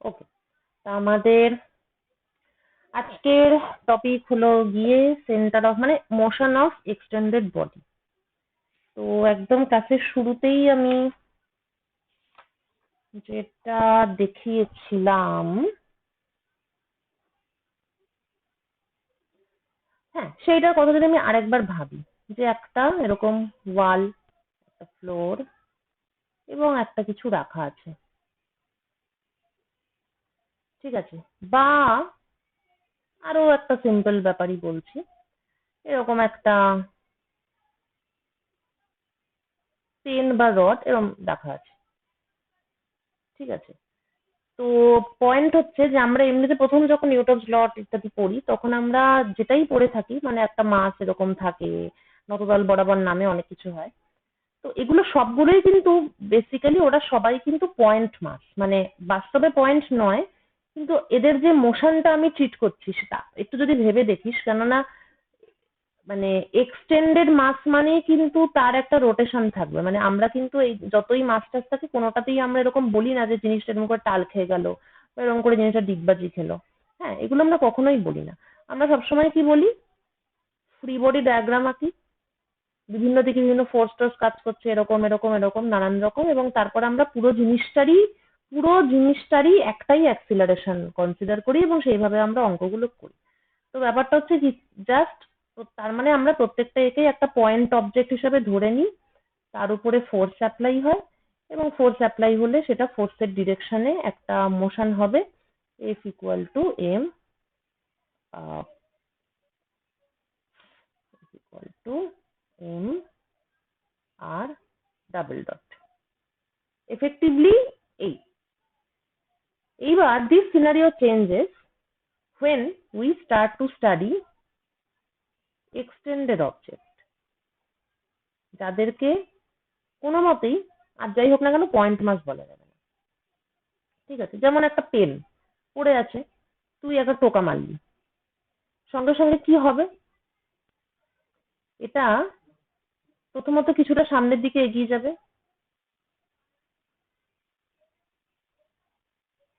ওকে, তা আমাদের আজকের টপিক হলো গিয়ে সেন্টার অফ মানে মোশন অফ এক্সটেন্ডেড বডি। তো একদম ক্লাসের শুরুতেই আমি যেটা দেখিয়েছিলাম, হ্যাঁ সেইটার কথা যদি আমি আরেকবার ভাবি, যে একটা এরকম ওয়াল, একটা ফ্লোর এবং একটা কিছু রাখা আছে, ঠিক আছে? বা আরো একটা সিম্পল ব্যাপারই বলছি, এরকম একটা পেন বা রড এরকম রাখা আছে, ঠিক আছে? তো পয়েন্ট হচ্ছে যে আমরা এমনিতে প্রথম যখন নিউটনস ল ইত্যাদি পড়ি তখন আমরা যেটাই পড়ে থাকি মানে একটা মাস এরকম থাকে, নততল বরাবর নামে অনেক কিছু হয়। তো এগুলো সবগুলোই কিন্তু বেসিক্যালি ওরা সবাই কিন্তু পয়েন্ট মাস, মানে বাস্তবে পয়েন্ট নয়, কিন্তু এদের যে মোশনটা আমি ট্রিট করছি সেটা একটু যদি ভেবে দেখিস, কেননা মানে এক্সটেন্ডেড মাস মানে কিন্তু তার একটা রোটেশন থাকবে, মানে আমরা কিন্তু এই যতই মাস টাস থাকে কোনোটাতেই আমরা এরকম বলি না যে জিনিসটা এরকম করে টাল খেয়ে গেল বা এরকম করে জিনিসটা ডিগবাজি খেলো। হ্যাঁ, এগুলো আমরা কখনোই বলি না। আমরা সবসময় কি বলি, ফ্রি বডি ডায়াগ্রাম আঁকি, বিভিন্ন দিকে বিভিন্ন ফোর্স টোর্স কাজ করছে, এরকম এরকম এরকম নানান রকম, এবং তারপর আমরা পুরো জিনিসটারই একটাই অ্যাক্সিলারেশন কনসিডার করি এবং সেইভাবে আমরা অঙ্কগুলো করি। তো ব্যাপারটা হচ্ছে কি, জাস্ট তার মানে আমরা প্রত্যেকটা একেই একটা পয়েন্ট অবজেক্ট হিসেবে ধরে নিই, তার উপরে ফোর্স অ্যাপ্লাই হয় এবং ফোর্স অ্যাপ্লাই হলে সেটা ফোর্সের ডিরেকশনে একটা মোশন হবে, F equal to M equal to M R double dot effectively এই। এইবার this scenario changes when we start to study extended object, যাদেরকে কোনো মতেই আর যাই হোক না কেন পয়েন্ট মাস বলা যাবে না, ঠিক আছে? যেমন একটা পেন পড়ে আছে, তুই একটা টোকা মারলি, সঙ্গে সঙ্গে কি হবে, এটা প্রথমত কিছুটা সামনের দিকে এগিয়ে যাবে,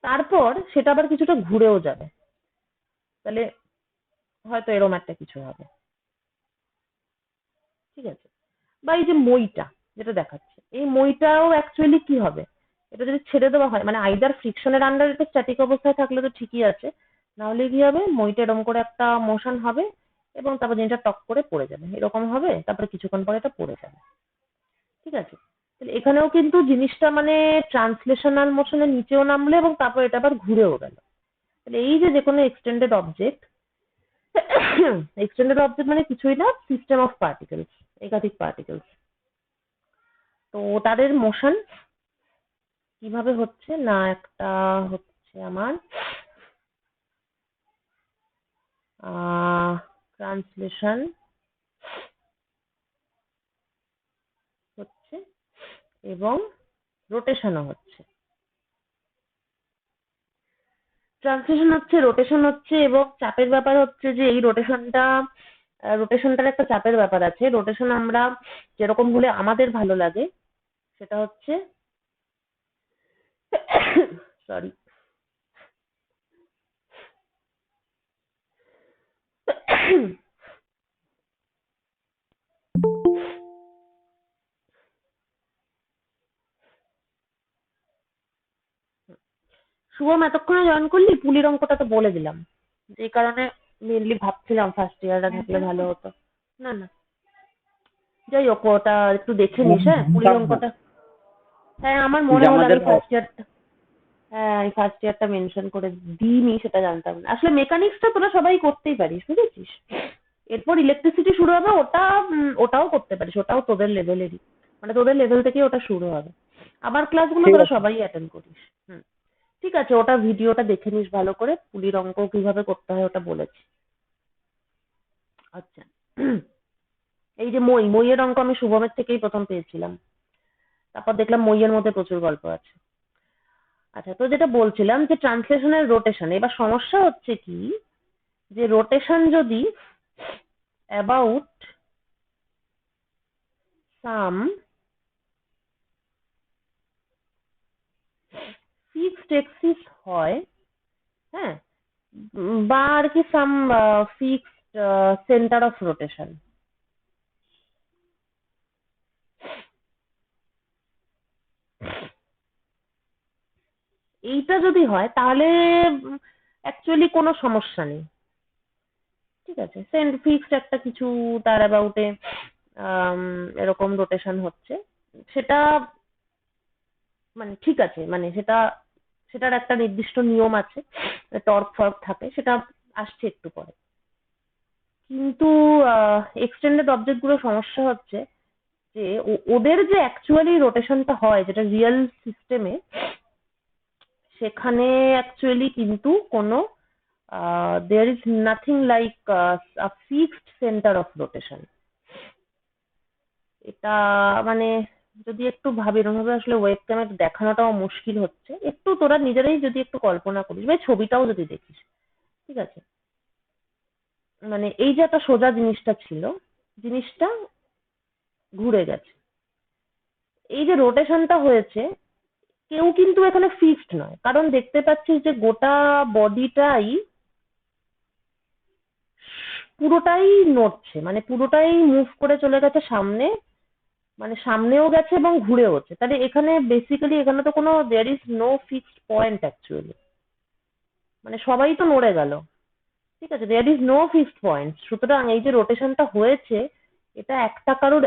তারপর সেটা আবার কিছুটা ঘুরেও যাবে, তাহলে হয়তো এরম একটা কিছু হবে, ঠিক আছে? বা এই যে মইটা যেটা দেখাচ্ছে, এই মইটাও অ্যাকচুয়ালি কি হবে, এটা যদি ছেড়ে দেওয়া হয় মানে আইদার ফ্রিকশনের আন্ডার এটা স্ট্যাটিক অবস্থায় থাকলে তো ঠিকই আছে, না হলে কি হবে, মইটা এরকম করে একটা মোশন হবে এবং তারপর জিনিসটা টক করে পড়ে যাবে, এরকম হবে, তারপরে কিছুক্ষণ পরে এটা পড়ে যাবে, ঠিক আছে? তাহলে এখানেও কিন্তু জিনিসটা মানে ট্রান্সলেশনাল মোশনে নিচেও নামলে এবং তারপর এটা আবার ঘুরেও গেল। তাহলে এই যে কোনো এক্সটেন্ডেড অবজেক্ট, এক্সটেন্ডেড অবজেক্ট মানে কিছুই না, সিস্টেম অফ পার্টিকেলস, একাধিক পার্টিকেলস। তো তাদের মোশন কিভাবে হচ্ছে না, একটা হচ্ছে আমার ট্রান্সলেশন হচ্ছে এবং রোটেশনও হচ্ছে, ট্রান্সলেশন হচ্ছে, রোটেশন হচ্ছে, এবং চাপের ব্যাপার হচ্ছে যে এই রোটেশনটার একটা চাপের ব্যাপার আছে। রোটেশন আমরা যেরকম হলে আমাদের ভালো লাগে সেটা হচ্ছে সরি, শুভম এতক্ষণে জয়েন করলি, পুলির অঙ্কটা তো বলে দিলাম, যে কারণে মেনলি ভাবছিলাম ফার্স্ট ইয়ারটা থাকলে ভালো হতো। না না, যাই হোক ওটা একটু দেখে নিস, হ্যাঁ পুলির অঙ্কটা। হ্যাঁ আমার মনে হলো আমাদের আমি ফার্স্ট ইয়ারটা, হ্যাঁ আমি ফার্স্ট ইয়ারটা মেনশন করে দিইনি, সেটা জানতাম না আসলে। মেকানিক্সটা তোরা সবাই করতেই পারিস, বুঝেছিস? এরপর ইলেকট্রিসিটি শুরু হবে, ওটাও করতে পারিস, ওটাও তোদের লেভেলেরই, মানে তোদের লেভেল থেকে ওটা শুরু হবে। আমার ক্লাসগুলো ঠিক তোরা আছে। সবাই অ্যাটেন্ড করিস। হুম, ঠিক আছে, ওটা ভিডিওটা দেখে নিস ভালো করে, পুলির অঙ্ক কিভাবে করতে হয় ওটা বলেছি। আচ্ছা, এই যে মইয়ের অঙ্ক আমি শুভমের থেকেই প্রথম পেয়েছিলাম, তারপর দেখলাম মইয়ের মধ্যে প্রচুর গল্প আছে। আচ্ছা, তো যেটা বলছিলাম যে ট্রান্সলেশনের রোটেশন, এবার সমস্যা হচ্ছে কি, যে রোটেশন যদি অ্যাবাউট সাম ফিক্সড এক্সিস হয়, হ্যাঁ, বা আর কি সাম ফিক্সড সেন্টার অফ রোটেশন। এইটা যদি হয় তাহলে অ্যাকচুয়ালি কোনো সমস্যা নেই, ঠিক আছে। ফিক্সড একটা কিছু তার অ্যাবাউটে এরকম রোটেশন হচ্ছে, সেটা মানে ঠিক আছে, মানে সেটার একটা নির্দিষ্ট নিয়ম আছে, টর্ক ফর্ক থাকে, সেটা আসছে একটু পরে। কিন্তু এক্সটেন্ডেড অবজেক্ট গুলো সমস্যা হচ্ছে যে ওদের যে অ্যাকচুয়ালি রোটেশনটা হয় যেটা রিয়েল সিস্টেমে, সেখানে অ্যাকচুয়ালি কিন্তু কোনো there is nothing like a fixed centre of rotation. এটা মানে যদি একটু ভাবি এরকম ভাবে আসলে ওয়েব ক্যামে দেখানোটাও মুশকিল হচ্ছে, একটু তোরা নিজেরাই যদি একটু কল্পনা করিস বা এই ছবিটাও যদি দেখিস, ঠিক আছে, মানে এই যে একটা সোজা জিনিসটা ছিল, জিনিসটা ঘুরে গেছে। এই যে রোটেশনটা হয়েছে, কেউ কিন্তু এখানে ফিক্সড নয়, কারণ দেখতে পাচ্ছিস যে গোটা বডিটাই পুরোটাই নড়ছে, মানে পুরোটাই মুভ করে চলে গেছে সামনে, মানে সামনেও গেছে এবং ঘুরেওছে। তাহলে এখানে বেসিক্যালি এখানে তো কোনো there is no fixed point actually, মানে সবাই তো নড়ে গেল, ঠিক আছে, there is no fixed point. সুতরাং এই যে রোটেশনটা হয়েছে, এটা একটা কারোর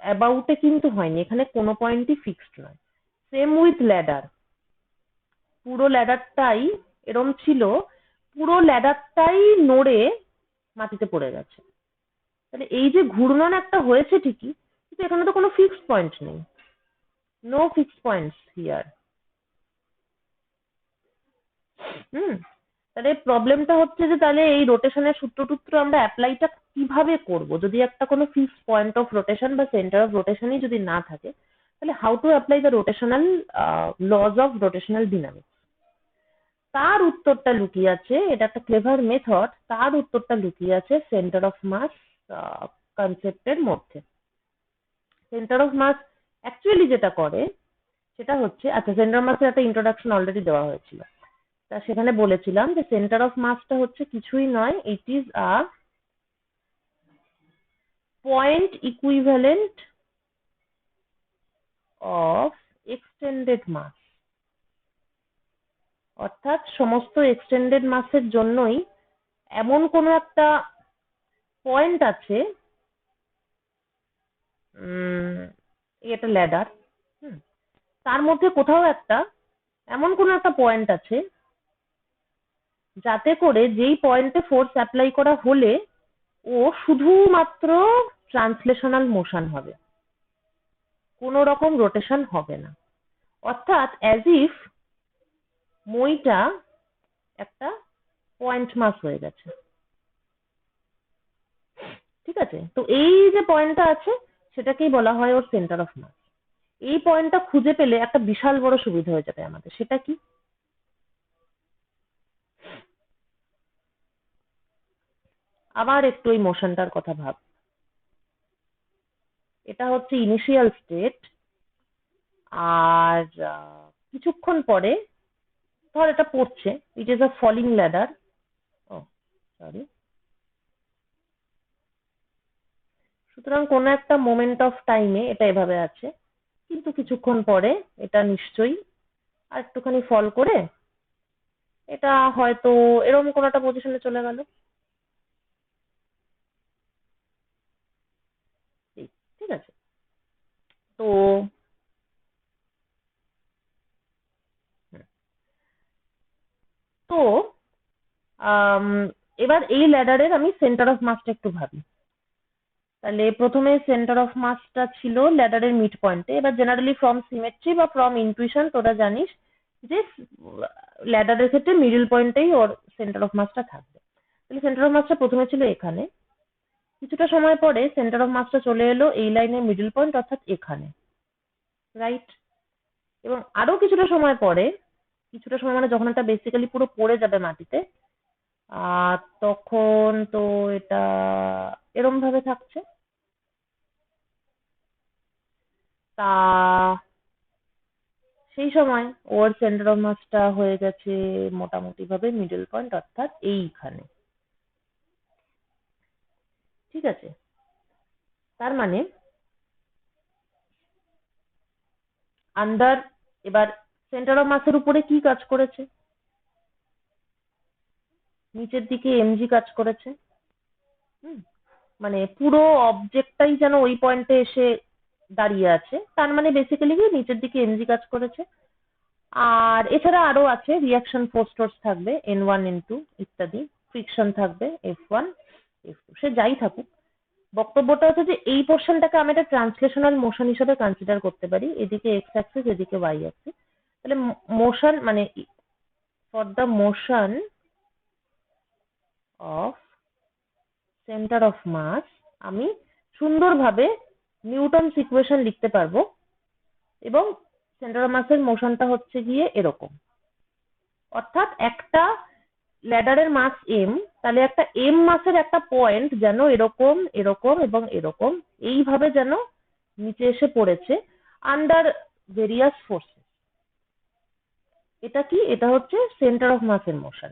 অ্যাবাউটে কিন্তু হয়নি, এখানে কোনো পয়েন্টই ফিক্সড নয়। সেম উইথ ল্যাডার, পুরো ল্যাডারটাই এরম ছিল, পুরো ল্যাডারটাই নড়ে মাটিতে পড়ে গেছে। তাহলে এই যে ঘূর্ণন একটা হয়েছে ঠিকই, কিন্তু এখানে তো কোনো ফিক্সড পয়েন্ট নেই, নো ফিক্সড পয়েন্টস হিয়ার। হুম, তাহলে প্রবলেমটা হচ্ছে যে তাহলে এই রোটেশনের সূত্র আমরা অ্যাপ্লাইটা কিভাবে করব, যদি একটা কোনো ফিক্সড পয়েন্ট অফ রোটেশন বা সেন্টার অফ রোটেশনই যদি না থাকে, তাহলে how to apply the rotational lodge of rotational dynamics. তার উত্তরটা লুকিয়ে আছে, এটা একটা ক্লেভার মেথড, তার উত্তরটা লুকিয়ে আছে সেন্টার অফ মাস কনসেপ্টের মধ্যে। সেন্টার অফ মাস অ্যাকচুয়ালি যেটা করে সেটা হচ্ছে, আচ্ছা সেন্টার অফ মাসের একটা ইন্ট্রোডাকশন অলরেডি দেওয়া হয়েছিল, তা সেখানে বলেছিলাম যে সেন্টার অফ মাসটা হচ্ছে কিছুই নয়, it is a point equivalent of extended mass. অর্থাৎ সমস্ত এক্সটেন্ডেড মাসের জন্যই এমন কোনো একটা পয়েন্ট আছে, এটা ল্যাডার, তার মধ্যে কোথাও একটা এমন কোনো একটা পয়েন্ট আছে যাতে করে যেই পয়েন্টে ফোর্স অ্যাপ্লাই করা হলে ও শুধুমাত্র ট্রান্সলেশনাল মোশন হবে, কোনো রকম রোটেশন হবে না। অর্থাৎ অ্যাজ ইফ মইটা একটা পয়েন্ট মাস হয়ে গেছে, ঠিক আছে। তো এই যে পয়েন্টটা আছে সেটাকেই বলা হয় ওর সেন্টার অফ মাস। এই পয়েন্টটা খুঁজে পেলে একটা বিশাল বড় সুবিধা হয়ে যাবে আমাদের, সেটা কি? আবার একটু এই মোশনটার কথা ভাব। এটা হচ্ছে ইনিশিয়াল স্টেট, আর কিছুক্ষণ পরে ধর এটা পড়ছে, it is a falling ladder, ও সরি, সুতরাং কোনো একটা মোমেন্ট অফ টাইমে এটা এভাবে আছে, কিন্তু কিছুক্ষণ পরে এটা নিশ্চয়ই আর একটুখানি ফল করে এটা হয়তো এরকম কোনো একটা পজিশনে চলে গেল, ঠিক আছে। তো তো আম, এবার এই ল্যাডারের আমি সেন্টার অফ মাসটা একটু ভাবি। তাহলে প্রথমে সেন্টার অফ মাসটা ছিল ল্যাডারের মিড পয়েন্টে। এবার জেনারেলি ফ্রম সিমেট্রি বা ফ্রম ইনটুইশন তোরা জানিস যে ল্যাডারের ক্ষেত্রে মিডল পয়েন্টেই ওর সেন্টার অফ মাসটা থাকবে। তাহলে সেন্টার অফ মাসটা প্রথমে ছিল এখানে, কিছুটা সময় পরে সেন্টার অফ মাসটা চলে এলো এই লাইনের মিডল পয়েন্ট অর্থাৎ এখানে, রাইট। এবং আরো কিছুটা সময় পরে, কিছুটা সময় মানে যখন এটা বেসিক্যালি পুরো পড়ে যাবে মাটিতে, তখন তো এটা এরম ভাবে থাকছে। তা সেই সময় ওর সেন্টার অফ মাসটা হয়ে গেছে মোটামুটি ভাবে মিডল পয়েন্ট, অর্থাৎ এইখানে। ঠিক আছে, তার মানে আন্ডার, এবার সেন্টার অফ মাসের উপরে কি কাজ করেছে? নিচের দিকে এমজি কাজ করেছে। মানে পুরো অবজেক্টটাই যেন ওই পয়েন্টে এসে দাঁড়িয়ে আছে, তার মানে বেসিক্যালি কি নিচের দিকে এমজি কাজ করেছে। আর এছাড়া আরো আছে, রিয়াকশন ফোর্স টোর্স থাকবে N1 N2 ইত্যাদি, ফ্রিকশন থাকবে F1 F2, সে যাই থাকুক। বক্তব্যটা হচ্ছে যে এই পোর্শনটাকে আমি একটা ট্রান্সলেশনাল মোশন হিসেবে কনসিডার করতে পারি, এদিকে এক্স অ্যাক্সিস এদিকে ওয়াই অ্যাক্সিস। তাহলে মোশন মানে for the motion of centre of mass আমি সুন্দরভাবে নিউটনস ইকুয়েশন লিখতে পারবো, এবং সেন্টার অফ মাসের মোশনটা হচ্ছে গিয়ে এরকম। অর্থাৎ একটা ল্যাডারের মাস এম, তাহলে একটা এম মাসের একটা পয়েন্ট যেন এরকম এরকম এবং এরকম এইভাবে যেন নিচে এসে পড়েছে আন্ডার ভেরিয়াস ফোর্সেস। এটা কি? এটা হচ্ছে সেন্টার অফ মাসের মোশন।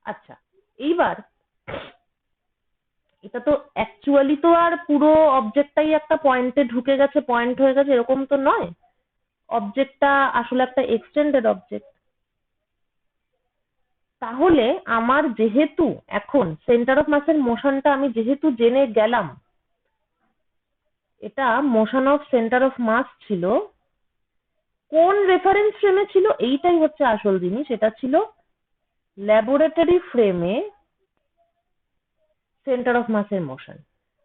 আচ্ছা, এইবার এটা তো অ্যাকচুয়ালি তো আর পুরো অবজেক্টটাই একটা পয়েন্টে ঢুকে গেছে, পয়েন্ট হয়ে গেছে এরকম তো নয়। অবজেক্টটা আসলে একটা এক্সটেন্ডেড অবজেক্ট। তাহলে আমার যেহেতু এখন সেন্টার অফ মাসের মোশনটা আমি যেহেতু জেনে গেলাম, এটা motion of centre of mass ছিল, কোন রেফারেন্স ফ্রেমে ছিল এইটাই হচ্ছে আসল জিনিস। এটা ছিল ল্যাবরেটরি ফ্রেমে সেন্টার অফ মাসের মোশন।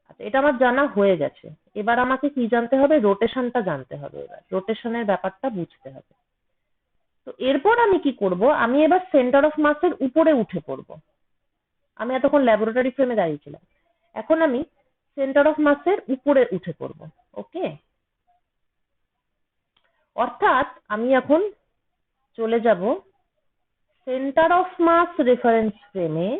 আচ্ছা, এটা আমার জানা হয়ে গেছে। এবার আমাকে কি জানতে হবে? রোটেশনটা জানতে হবে। এবার রোটেশনের ব্যাপারটা বুঝতে হবে। তো এরপর আমি কি করব? আমি এবার সেন্টার অফ মাসের উপরে উঠে পড়বো। আমি এতক্ষণ ল্যাবরেটরি ফ্রেমে দাঁড়িয়েছিলাম, এখন আমি সেন্টার অফ মাসের উপরে উঠে পড়বো। ওকে, অর্থাৎ আমি এখন চলে যাব সেন্টার অফ মাস রেফারেন্স ফ্রেমে,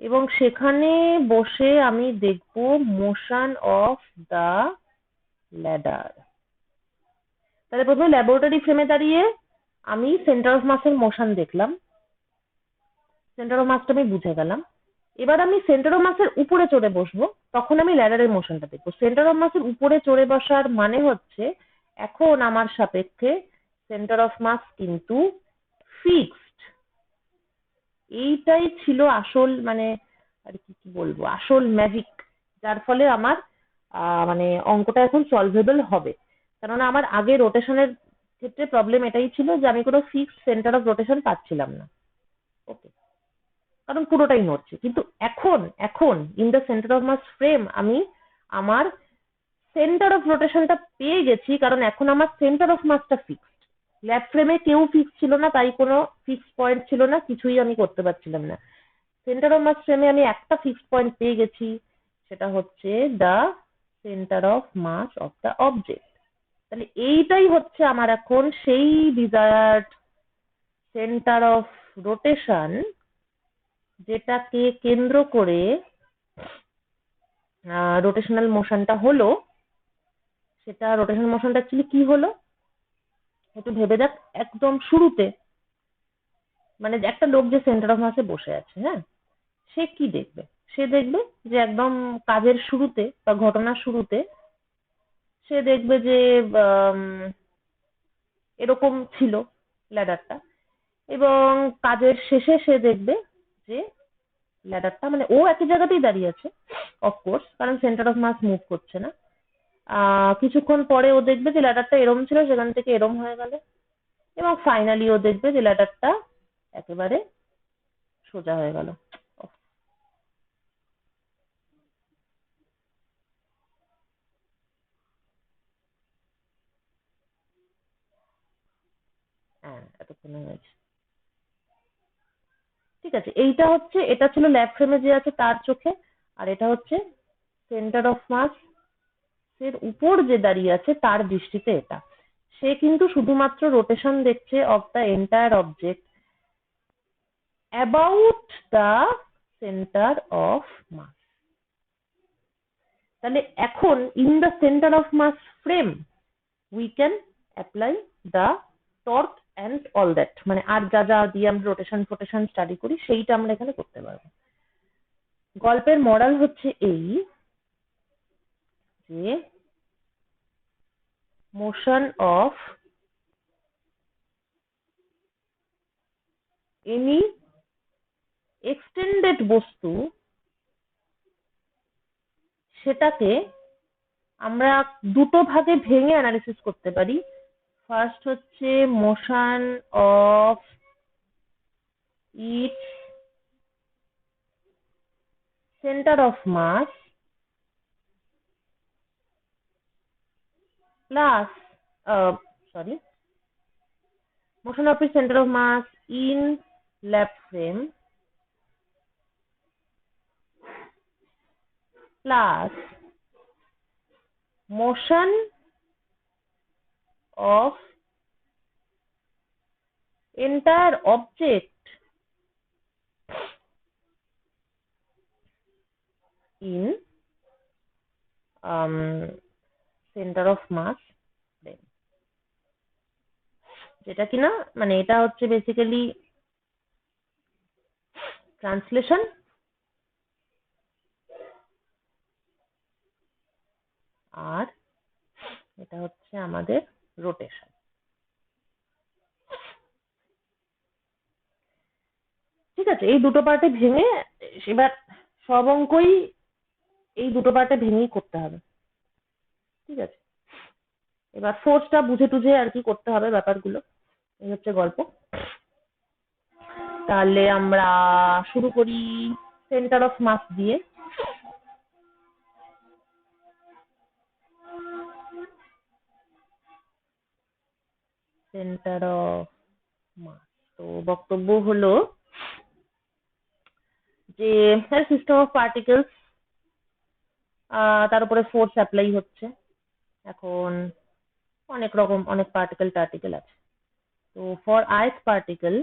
এবং সেখানে বসে আমি দেখব মোশন অফ দা ল্যাডার। তাহলে প্রথমে ল্যাবরেটরি ফ্রেমে দাঁড়িয়ে আমি সেন্টার অফ মাসের মোশন দেখলাম, সেন্টার অফ মাসটা আমি বুঝে গেলাম। এবার আমি সেন্টার অফ মাসের উপরে চড়ে বসবো, তখন আমি ল্যাডারের মোশনটা দেখবো। সেন্টার অফ মাসের উপরে চড়ে বসার মানে হচ্ছে এখন আমার সাপেক্ষে সেন্টার অফ মাস কিন্তু ফিক্সড। এইটাই ছিল আসল, মানে আর কি কি বলবো, আসল ম্যাজিক, যার ফলে আমার মানে অঙ্কটা এখন সলভেবল হবে। কেননা আমার আগে রোটেশনের ক্ষেত্রে প্রবলেম এটাই ছিল যে আমি কোনো ফিক্সড সেন্টার অফ রোটেশন পাচ্ছিলাম না। ওকে, কারণ পুরোটাই নড়ছে। কিন্তু এখন এখন in the centre of mass frame আমি আমার সেন্টার অফ রোটেশনটা পেয়ে গেছি, কারণ এখন আমার সেন্টার অফ মাসটা ফিক্সড। ল্যাব ফ্রেমে কেউ ফিক্স ছিল না, তাই কোনো ফিক্স পয়েন্ট ছিল না, কিছুই আমি করতে পারছিলাম না। সেন্টার অফ মাস ফ্রেমে আমি একটা ফিক্সড পয়েন্ট পেয়ে গেছি, সেটা হচ্ছে the centre of mass of the object. তাহলে এইটাই হচ্ছে আমার এখন সেই ডিজায়ার্ড সেন্টার অফ রোটেশন, যেটাকে কেন্দ্র করে রোটেশনাল মোশনটা হলো। সেটা রোটেশনাল মোশনটা অ্যাকচুয়ালি কি হলো একটু ভেবে দেখ। একদম শুরুতে মানে একটা লোক যে সেন্টার অফ মাসে বসে আছে, হ্যাঁ, সে কি দেখবে? সে দেখবে যে একদম কাজের শুরুতে বা ঘটনার শুরুতে সে দেখবে যে আম, এরকম ছিল ল্যাডারটা, এবং কাজের শেষে সে দেখবে যে ল্যাডারটা, মানে ও একই জায়গাতেই দাঁড়িয়ে আছে অফকোর্স, কারণ সেন্টার অফ মাস মুভ করছে না। কিছুক্ষণ পরে ও দেখবে যে ল্যাডারটা এরম ছিল, সেখান থেকে এরম হয়ে গেল, এবং ফাইনালি ও দেখবে যে ল্যাডারটা একেবারে সোজা হয়ে গেল। হ্যাঁ, এতক্ষণে হয়েছে। ঠিক আছে, এইটা হচ্ছে, এটা ছিল ল্যাব ফ্রেমে যে আছে তার চোখে, আর এটা হচ্ছে সেন্টার অফ মাস এর উপর যে দাঁড়িয়ে আছে তার দৃষ্টিতে। এটা সে কিন্তু শুধুমাত্র রোটেশন দেখছে of the entire object about the centre of mass. তাহলে এখন in the centre of mass frame we can apply the torque and all that, মানে আর যা যা দিয়ে আমরা রোটেশন স্টাডি করি সেইটা আমরা এখানে করতে পারবো। গল্পের মরাল হচ্ছে এই যে মোশন অফ এনি এক্সটেন্ডেড বস্তু সেটাকে আমরা দুটো ভাগে ভেঙে অ্যানালিসিস করতে পারি। ফার্স্ট হচ্ছে motion of it centre of mass plus motion of its center of mass in lap frame plus motion of entire object in center of mass frame, যেটা কিনা মানে এটা হচ্ছে বেসিক্যালি ট্রান্সলেশন আর এটা হচ্ছে আমাদের রোটেশন। ঠিক আছে, এই দুটো পার্টে ভেঙে এবার সব অঙ্কই এই দুটো পার্টে ভেঙেই করতে হবে। ঠিক আছে, এবার ফোর্সটা বুঝে টুঝে আর কি করতে হবে ব্যাপারগুলো, এই হচ্ছে গল্প। তাহলে আমরা শুরু করি সেন্টার অফ মাস দিয়ে। সেন্টার অফ মাস, তো বক্তব্য হলো যে সিস্টেম অফ পার্টিকেলস, তার উপরে ফোর্স অ্যাপ্লাই হচ্ছে। এখন অনেক পার্টিকেল আছে। তো for ith particle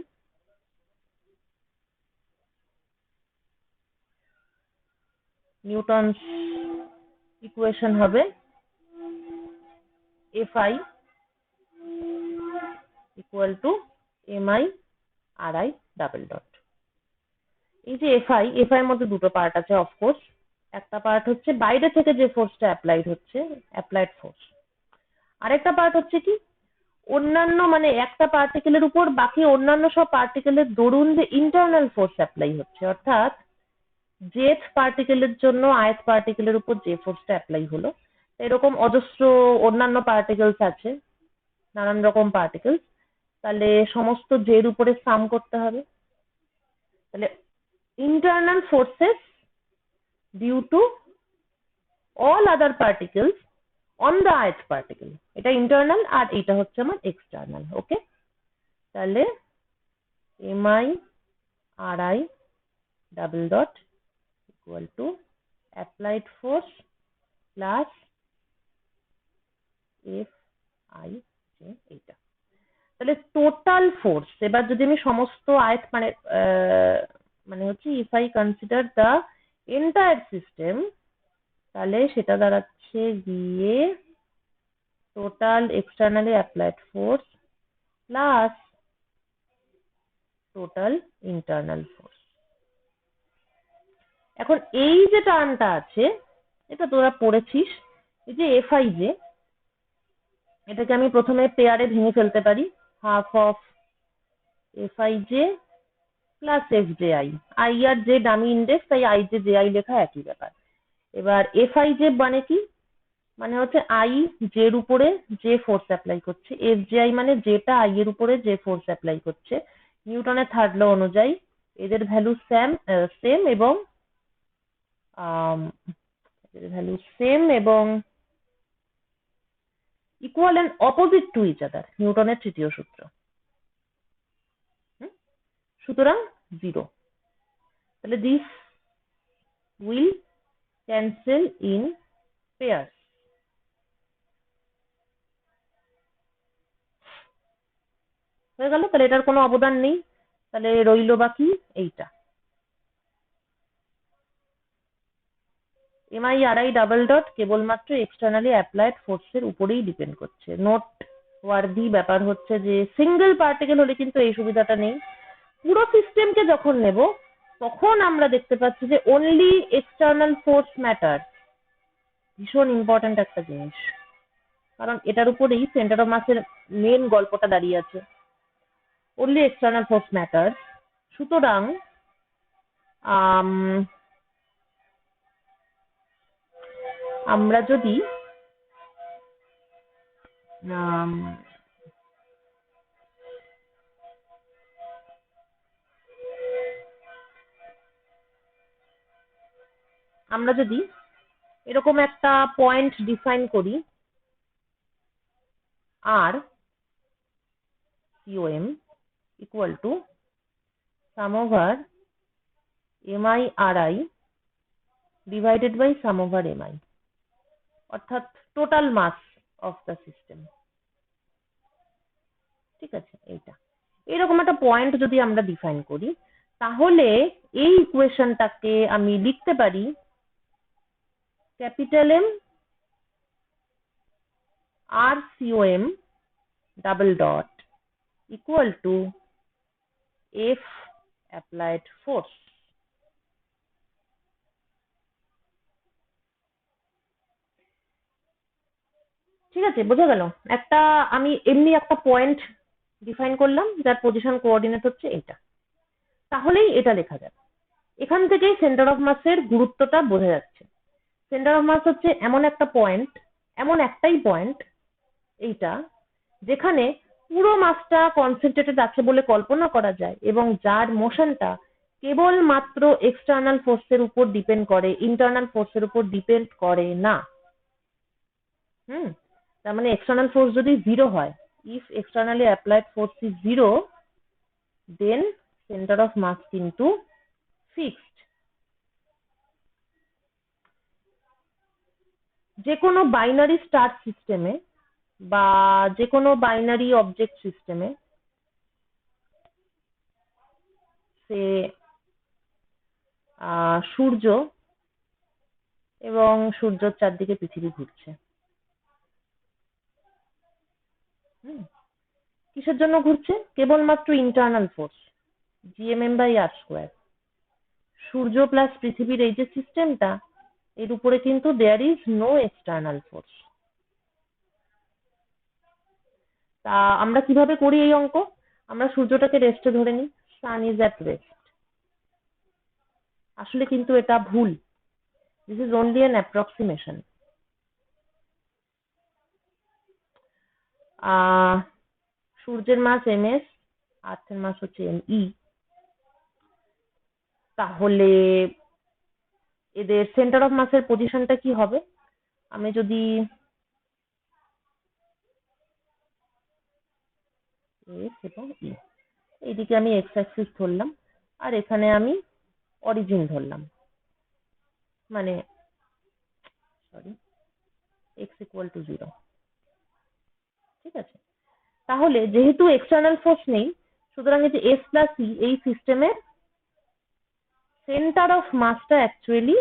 Newton's equation হবে Fi equal to mi ri double dot. এই যে এফআই এর মধ্যে দুটো পার্ট আছে অফকোর্স। একটা পার্ট হচ্ছে বাইরে থেকে যে ফোর্সটা অ্যাপ্লাইড হচ্ছে, অ্যাপ্লাইড ফোর্স। আরেকটা পার্ট হচ্ছে কি অন্যান্য, মানে একটা পার্টিকেলের উপর বাকি অন্যান্য সব পার্টিকেলের দরুন যে ইন্টারনাল ফোর্স অ্যাপ্লাই হচ্ছে, অর্থাৎ jth পার্টিকেলের জন্য ith পার্টিকেলের উপর যে ফোর্সটা অ্যাপ্লাই হলো, এরকম অজস্র অন্যান্য পার্টিকেলস আছে, নানান রকম পার্টিকেলস। তাহলে সমস্ত জের উপরে সাম করতে হবে। তাহলে internal forces due to all other particles on the ith particle, এটা ইন্টারনাল আর এটা হচ্ছে আমার এক্সটার্নাল। ওকে, তাহলে mi ri double dot equal two applied force plus F i J, এইটা। তাহলে টোটাল ফোর্স, এবার যদি আমি সমস্ত আয়ত মানে হচ্ছে if I consider the entire system, তাহলে সেটা দাঁড়াচ্ছে গিয়ে total externally applied force plus total internal force. এখন এই যে টার্মটা আছে এটা তোরা পড়েছিস, এই যে এফআই জে, এটাকে আমি প্রথমে পেয়ারে ভেঙে ফেলতে পারি, half of F I J plus F J I. I আর জে ডামি ইন্ডেক্স, তাই আই জে জে আই লেখা একই ব্যাপার। এবার এফআই জে মানে কি, মানে হচ্ছে আই জের উপরে যে ফোর্স অ্যাপ্লাই করছে, এফ জে আই মানে যেটা আই এর উপরে যে ফোর্স অ্যাপ্লাই করছে। নিউটনের থার্ড ল অনুযায়ী এদের ভ্যালু সেম এবং equal and opposite to each other, নিউটনের তৃতীয় সূত্র। সুতরাং 0। তাহলে this will cancel in pairs. হয়ে গেল, তাহলে এটার কোনো অবদান নেই। তাহলে রইল বাকি এইটা। MIRI ডাবল ডট কেবলমাত্র এক্সটার্নালি অ্যাপ্লাইড ফোর্সের উপরেই ডিপেন্ড করছে। নোট ওয়ার্দি ব্যাপার হচ্ছে যে সিঙ্গেল পার্টিকেল হলে কিন্তু এই সুবিধাটা নেই। পুরো সিস্টেমকে যখন নেব তখন আমরা দেখতে পাচ্ছি যে অনলি এক্সটার্নাল ফোর্স ম্যাটার। ভীষণ ইম্পর্ট্যান্ট একটা জিনিস, কারণ এটার উপরেই সেন্টার অফ মাসের মেন গল্পটা দাঁড়িয়ে আছে। Only external force matter. সুতরাং আমরা যদি এরকম একটা পয়েন্ট ডিফাইন করি আর COM equal to sum over MIRI divided by sum over MI, অর্থাৎ total mass of the system. ঠিক আছে, এইটা এরকম একটা পয়েন্ট যদি আমরা ডিফাইন করি তাহলে এই ইকুয়েশনটাকে আমি লিখতে পারি capital M R COM double dot equal to F applied force. ঠিক আছে, বোঝা গেল? আমি এমনি একটা পয়েন্ট ডিফাইন করলাম যার পজিশন কোঅর্ডিনেট হচ্ছে এটা, তাহলেই এটা লেখা যাবে। এখান থেকেই সেন্টার অফ মাসের গুরুত্বটা বোঝা যাচ্ছে। সেন্টার অফ মাস হচ্ছে এমন একটাই পয়েন্ট এইটা যেখানে পুরো মাসটা কনসেন্ট্রেটেড আছে বলে কল্পনা করা যায় এবং যার মোশনটা কেবলমাত্র এক্সটার্নাল ফোর্সের উপর ডিপেন্ড করে, ইন্টারনাল ফোর্সের উপর ডিপেন্ড করে না। তার মানে এক্সটার্নাল ফোর্স যদি 0 হয়, if externally applied force is 0, then centre of mass কিন্তু ফিক্সড। যে কোনো বাইনারি স্টার সিস্টেমে বা যে কোনো বাইনারি অবজেক্ট সিস্টেমে সে সূর্য এবং সূর্যের চারদিকে পৃথিবী ঘুরছে। কিসের জন্য ঘুরছে? কেবলমাত্র ইন্টারনাল ফোর্স GMM/r²। সূর্য প্লাস পৃথিবীর এই যে সিস্টেমটা, এর উপরে কিন্তু there is no external force. তা আমরা কিভাবে করি এই অঙ্ক? আমরা সূর্যটাকে রেস্টে ধরে নিই, সান ইজ অ্যাট রেস্ট। আসলে কিন্তু এটা ভুল। This is only an approximation. সূর্যের মাস ms, আর্থের মাস হচ্ছে me। তাহলে এদের সেন্টার অফ মাসের পজিশনটা কি হবে? আমি যদি S এবং E, এইদিকে আমি এক্স অ্যাক্সিস ধরলাম আর এখানে আমি অরিজিন ধরলাম, মানে সরি x ইকুয়াল টু 0। ঠিক আছে, তাহলে যেহেতু এক্সটার্নাল ফোর্স নেই, সুতরাং এই যে S প্লাস E এই সিস্টেমের সেন্টার অফ মাসটা অ্যাকচুয়ালি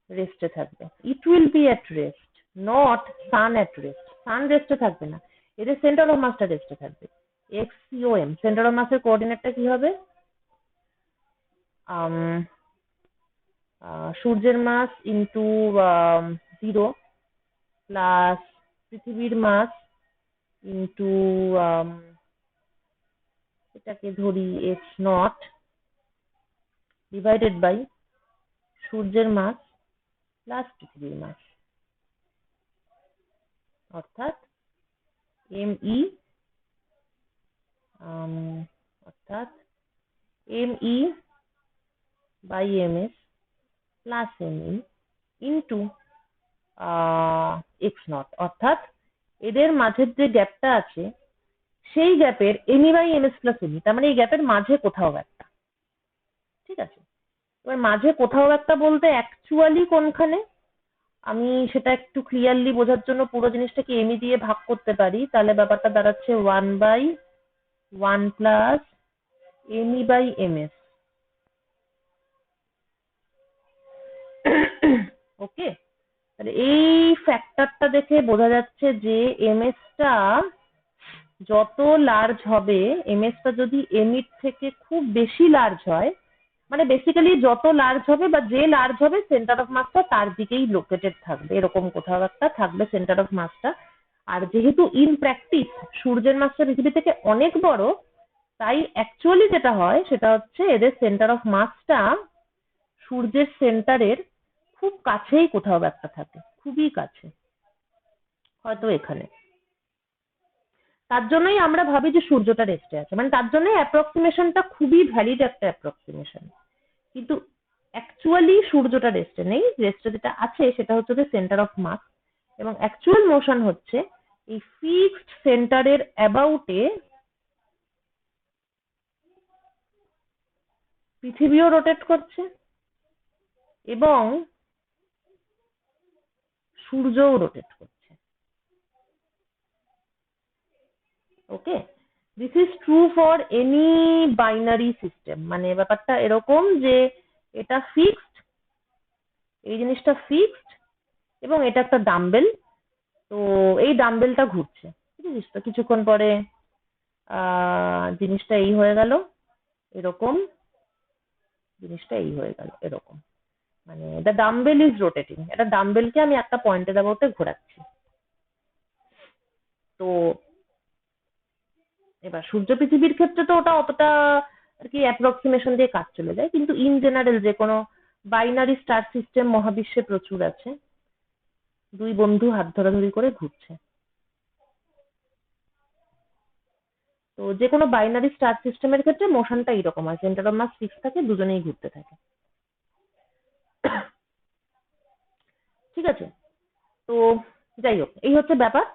রেস্টে থাকবে। It will be at rest, not sun at rest. Sun রেস্টে থাকবে না, এদের সেন্টার অফ মাসটা রেস্টে থাকবে। XCOM সেন্টার অফ মাসের কোঅর্ডিনেটটা কি হবে? সূর্যের মাস ইন্টু 0 প্লাস পৃথিবীর মাস ইন্টু এটাকে ধরি x0 ডিভাইডেড বাই সূর্যের মাস প্লাস পৃথিবীর মাস, অর্থাৎ ME by MS plus ME into x0, অর্থাৎ এদের মাঝের যে গ্যাপটা আছে সেই গ্যাপের ME/MS প্লাস ME, তার মানে এই গ্যাপের মাঝে কোথাও একটা। ঠিক আছে, এবার মাঝে কোথাও একটা বলতে অ্যাকচুয়ালি কোনখানে, আমি সেটা একটু ক্লিয়ারলি বোঝার জন্য পুরো জিনিসটাকে ME দিয়ে ভাগ করতে পারি, তাহলে ব্যাপারটা দাঁড়াচ্ছে 1/1 প্লাস ME/MS, ওকে, তাহলে এই ফ্যাক্টরটা দেখে বোঝা যাচ্ছে যে এমএসটা যত লার্জ হবে, এমএসটা যদি এমিট থেকে খুব বেশি লার্জ হয়, মানে বেসিক্যালি যত লার্জ হবে বা যে লার্জ হবে সেন্টার অফ মাসটা তার দিকেই লোকেটেড থাকবে, এরকম কোথাও একটা থাকবে সেন্টার অফ মাসটা। আর যেহেতু ইন প্র্যাকটিস সূর্যের মাসটা পৃথিবী থেকে অনেক বড়, তাই অ্যাকচুয়ালি যেটা হয় সেটা হচ্ছে এদের সেন্টার অফ মাসটা সূর্যের সেন্টারের খুব কাছেই কোথাও একটা থাকে, খুবই কাছে, হয়তো এখানে। তার জন্যই আমরা ভাবি যে সূর্যটা রেস্টে আছে, মানে তার জন্যই অ্যাপ্রক্সিমেশনটা খুবই ভ্যালিড একটা অ্যাপ্রক্সিমেশন। কিন্তু অ্যাকচুয়ালি সূর্যটা রেস্টে নেই, রেস্টে যেটা আছে সেটা হচ্ছে যে সেন্টার অফ মাস, এবং অ্যাকচুয়াল মোশন হচ্ছে এই ফিক্সড সেন্টারের অ্যাবাউটে পৃথিবীও রোটেট করছে এবং সূর্যও রোটেট করছে। Okay, this is true for any binary system, মানে ব্যাপারটা এরকম যে এটা ফিক্সড, এই জিনিসটা ফিক্সড এবং এটা একটা ডাম্বেল। তো এই ডাম্বেলটা ঘুরছে, বুঝেছিস তো? কিছুক্ষণ পরে জিনিসটা এই হয়ে গেল এরকম, জিনিসটা এই হয়ে গেল এরকম, মানে দ্য ডাম্বেল ইজ রোটেটিং। এটা ডাম্বেলকে আমি একটা পয়েন্টের অ্যাবাউটে ঘোরাচ্ছি। তো এবার সূর্য পৃথিবীর ক্ষেত্রে তো ওটা অতটা আর কি অ্যাপ্রক্সিমেশন দিয়ে কাজ চলে যায়, কিন্তু ইন জেনারেল যে কোনো বাইনারি স্টার সিস্টেম মহাবিশ্বে প্রচুর আছে, দুই বন্ধু হাত ধরাধরি করে ঘুরছে। তো যে কোনো বাইনারি স্টার সিস্টেমের ক্ষেত্রে মোশনটা এইরকম হয়, সেন্টার অফ মাস ফিক্স থাকে, দুজনেই ঘুরতে থাকে। ঠিক আছে, তো যাই হোক, এই হচ্ছে ব্যাপার।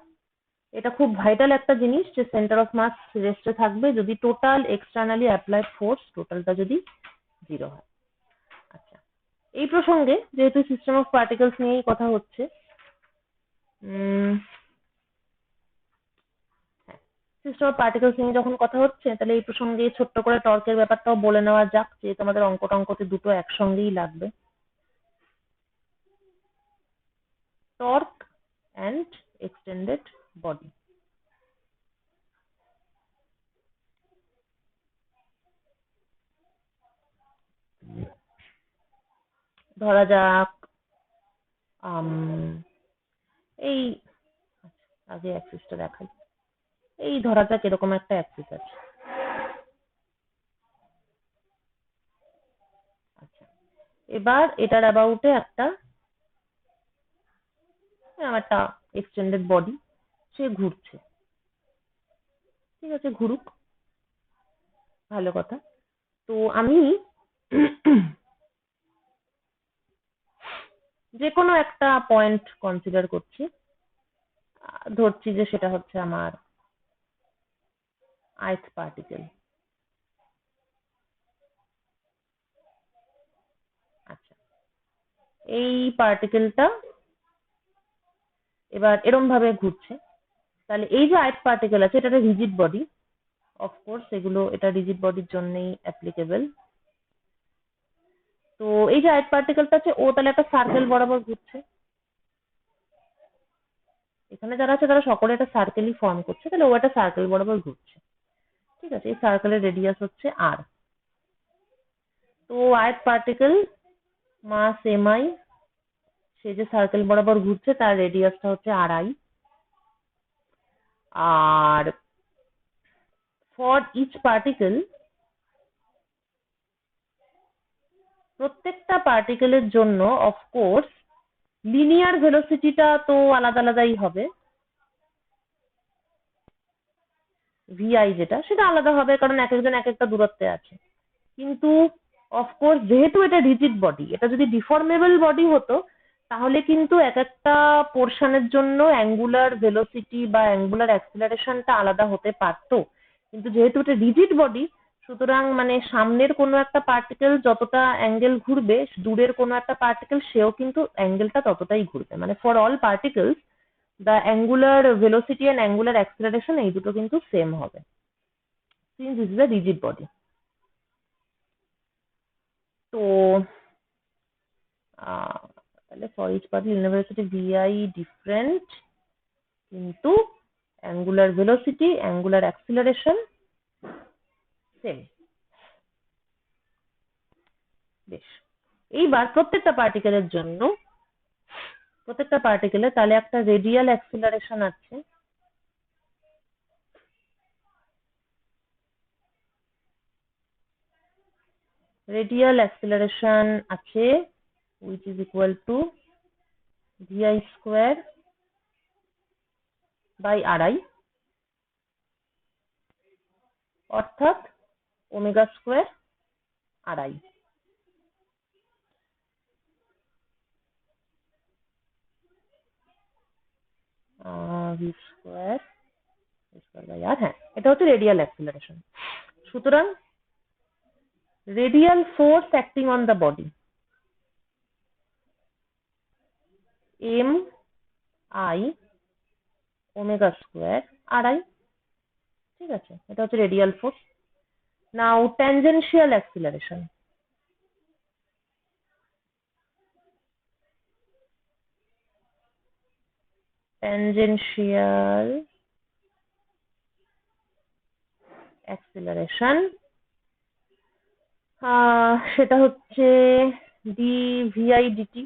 এটা খুব ভাইটাল একটা জিনিস যে সেন্টার অফ মাস রেস্টে থাকবে যদি টোটাল এক্সটার্নালি অ্যাপ্লাইড ফোর্স টোটালটা যদি 0 হয়। আচ্ছা, এই প্রসঙ্গে যেহেতু সিস্টেম অফ পার্টিকেলস নিয়েই কথা হচ্ছে, সিস্টেম অফ পার্টিকেলস নিয়ে যখন কথা হচ্ছে, তাহলে এই প্রসঙ্গে ছোট্ট করে টর্কের ব্যাপারটাও বলে নেওয়া যাক, যে তোমাদের অঙ্ক টঙ্কতে দুটো একসঙ্গেই লাগবে, টর্ক অ্যান্ড এক্সটেন্ডেড বডি। ধরা যাক এই, আগে অ্যাক্সিসটা দেখাই, এই ধরা যাক এরকম একটা অ্যাক্সিস আছে। আচ্ছা, এবার এটার অ্যাবাউটে একটা এক্সটেন্ডেড বডি, সে ঘুরছে। ঠিক আছে, ঘুরুক, ভালো কথা। তো আমি যে কোনো একটা পয়েন্ট কনসিডার করছি, ধরছি যে সেটা হচ্ছে আমার ith পার্টিকেল। আচ্ছা, এই পার্টিকেলটা এবার এরম ভাবে ঘুরছে, তাহলে এই যে ith পার্টিকেল আছে এটা একটা রিজিড বডি, অফকোর্স এগুলো এটা রিজিড বডির জন্যই অ্যাপ্লিকেবল। তো এই যে ith পার্টিকেলটা আছে ও তাহলে একটা সার্কেল বরাবর ঘুরছে, এখানে যারা আছে তারা সকলে একটা সার্কেলই ফর্ম করছে, তাহলে ও একটা সার্কেল বরাবর ঘুরছে। ঠিক আছে, এই সার্কেলের রেডিয়াস হচ্ছে r। তো ith পার্টিকেল মাস mi, সে যে সার্কেল বরাবর ঘুরছে তার রেডিয়াসটা হচ্ছে ri। আর ফর ইচ পার্টিকেল, প্রত্যেকটা পার্টিকেলের জন্য অফকোর্স লিনিয়ার ভেলোসিটিটা তো আলাদা আলাদাই হবে, ভিআই যেটা সেটা আলাদা হবে, কারণ এক একজন এক একটা দূরত্বে আছে। কিন্তু অফকোর্স যেহেতু এটা রিজিড বডি, এটা যদি ডিফর্মেবল বডি হতো তাহলে কিন্তু এক একটা পোর্শনের জন্য অ্যাঙ্গুলার ভেলোসিটি বা অ্যাঙ্গুলার অ্যাক্সিলারেশনটা আলাদা হতে পারতো। কিন্তু যেহেতু এটা রিজিড বডি, সুতরাং মানে সামনের কোনো একটা পার্টিকেল যতটা অ্যাঙ্গেল ঘুরবে, দূরের কোনো একটা পার্টিকেল সেও কিন্তু অ্যাঙ্গেলটা ততটাই ঘুরবে, মানে for all particles the angular velocity and angular acceleration এই দুটো কিন্তু সেম হবে, since this is a rigid body. তো তাহলে for each particular university v i different, কিন্তু angular velocity, angular acceleration same. বেশ, এইবার প্রত্যেকটা পার্টিকেলের জন্য, প্রত্যেকটা পার্টিকেলে তাহলে একটা রেডিয়াল অ্যাক্সিলারেশন আছে, রেডিয়াল অ্যাক্সিলারেশন আছে which is equal to vi square by ri, অর্থাৎ omega square ri। V square by r, হ্যাঁ এটা হচ্ছে রেডিয়াল অ্যাক্সিলারেশন। সুতরাং radial force acting on the body m i omega square r i, ঠিক আছে, এটা হচ্ছে radial force. Now tangential acceleration, tangential acceleration সেটা হচ্ছে d v i d t.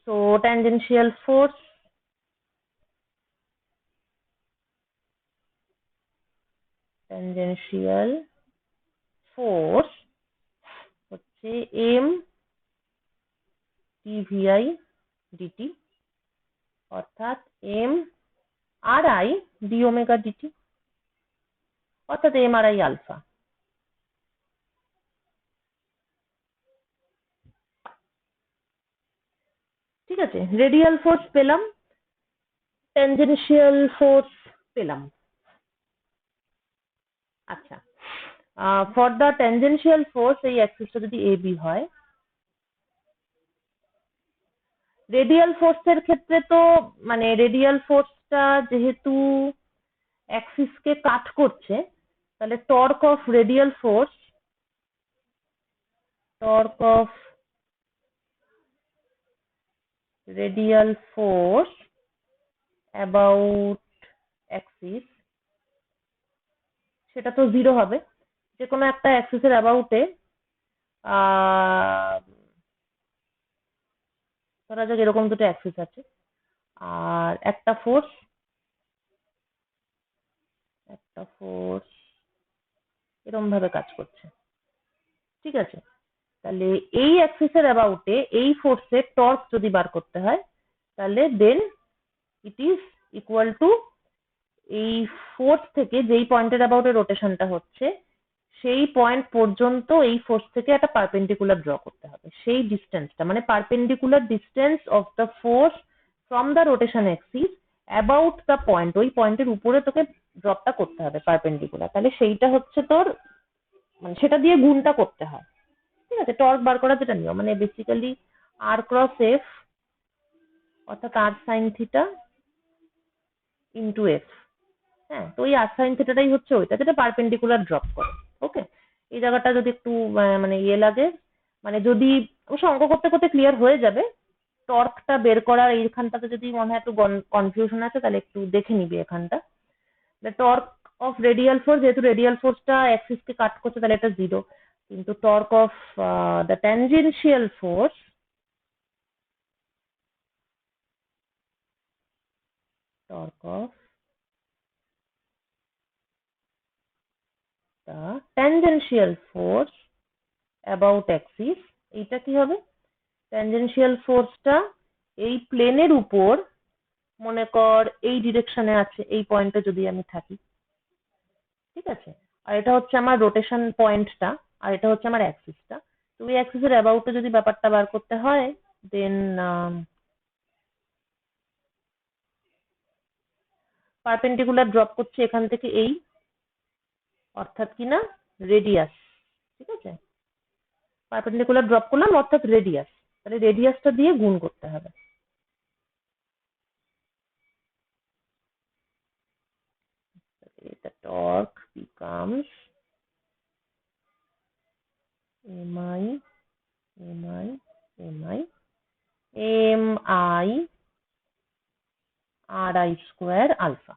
So tangential force হচ্ছে এম টি ভিআই ডিটি, অর্থাৎ m r i d omega d t, অর্থাৎ m r i alpha. ঠিক আছে, রেডিয়াল ফোর্স পেলাম, ট্যানজেনশিয়াল ফোর্স পেলাম। আচ্ছা, ফর দ্য ট্যানজেনশিয়াল ফোর্স এই অ্যাক্সিসটা যদি এ বি হয়, রেডিয়াল ফোর্সের ক্ষেত্রে তো মানে রেডিয়াল ফোর্সটা যেহেতু অ্যাক্সিসকে কাট করছে, তাহলে torque of radial force, torque of radial force about Axis সেটা তো জিরো হবে। যে কোনো একটা অ্যাক্সিসের অ্যাবাউটে ধরা যাক এরকম দুটো অ্যাক্সিস আছে, আর একটা ফোর্স এরকম ভাবে কাজ করছে, ঠিক আছে। তাহলে এই অ্যাক্সিসের অ্যাবাউটে এই ফোর্সের টর্ক যদি বার করতে হয়, তাহলে দেন ইট ইজ ইকুয়াল টু এই ফোর্স থেকে যেই পয়েন্টের অ্যাবাউটে রোটেশনটা হচ্ছে সেই পয়েন্ট পর্যন্ত এই ফোর্স থেকে একটা পারপেন্ডিকুলার ড্র করতে হবে। সেই ডিস্টেন্সটা মানে perpendicular distance of the force from the rotation Axis about the point, ওই পয়েন্টের উপরে তোকে ড্রপটা করতে হবে পারপেন্ডিকুলার। তাহলে সেইটা হচ্ছে তোর মানে সেটা দিয়ে গুণটা করতে হয়, ঠিক আছে। টর্ক বার করার যেটা নিয়ম মানে বেসিক্যালি আর ক্রস এফ অর্থাৎ আর সাইন থিটা ইন্টু এফ। হ্যাঁ, তো ওই আর সাইন থিটাটাই হচ্ছে ওইটা যেটা পারপেন্ডিকুলার ড্রপ করে। ওকে, এই জায়গাটা যদি একটু মানে ইয়ে লাগে, মানে যদি অবশ্য অঙ্ক করতে করতে ক্লিয়ার হয়ে যাবে, টর্কটা বের করার এইখানটাতে যদি মনে হয় একটু কনফিউশন আছে তাহলে একটু দেখে নিবি এখানটা। টর্ক অফ রেডিয়াল ফোর্স, যেহেতু রেডিয়াল ফোর্সটা অ্যাক্সিসকে কাট করছে তাহলে এটা জিরো, কিন্তু torque of the tangential force, torque of the tangential force about Axis, এইটা কি হবে? ট্যানজেনশিয়াল ফোর্সটা এই প্লেনের উপর মনে কর এই ডিরেকশনে আছে, এই পয়েন্টে যদি আমি থাকি, ঠিক আছে, আর এটা হচ্ছে আমার রোটেশন পয়েন্টটা, আর এটা হচ্ছে আমার অ্যাক্সিসটা। তো ওই অ্যাক্সিসের অ্যাবাউটে যদি ব্যাপারটা বার করতে হয়, দেন পারপেন্ডিকুলার ড্রপ করছে এখান থেকে এই, অর্থাৎ কি না রেডিয়াস, ঠিক আছে, পারপেন্ডিকুলার ড্রপ করলাম অর্থাৎ রেডিয়াস, তাহলে রেডিয়াসটা দিয়ে গুণ করতে হবে। The torque becomes M I M I M I M I R I square alpha.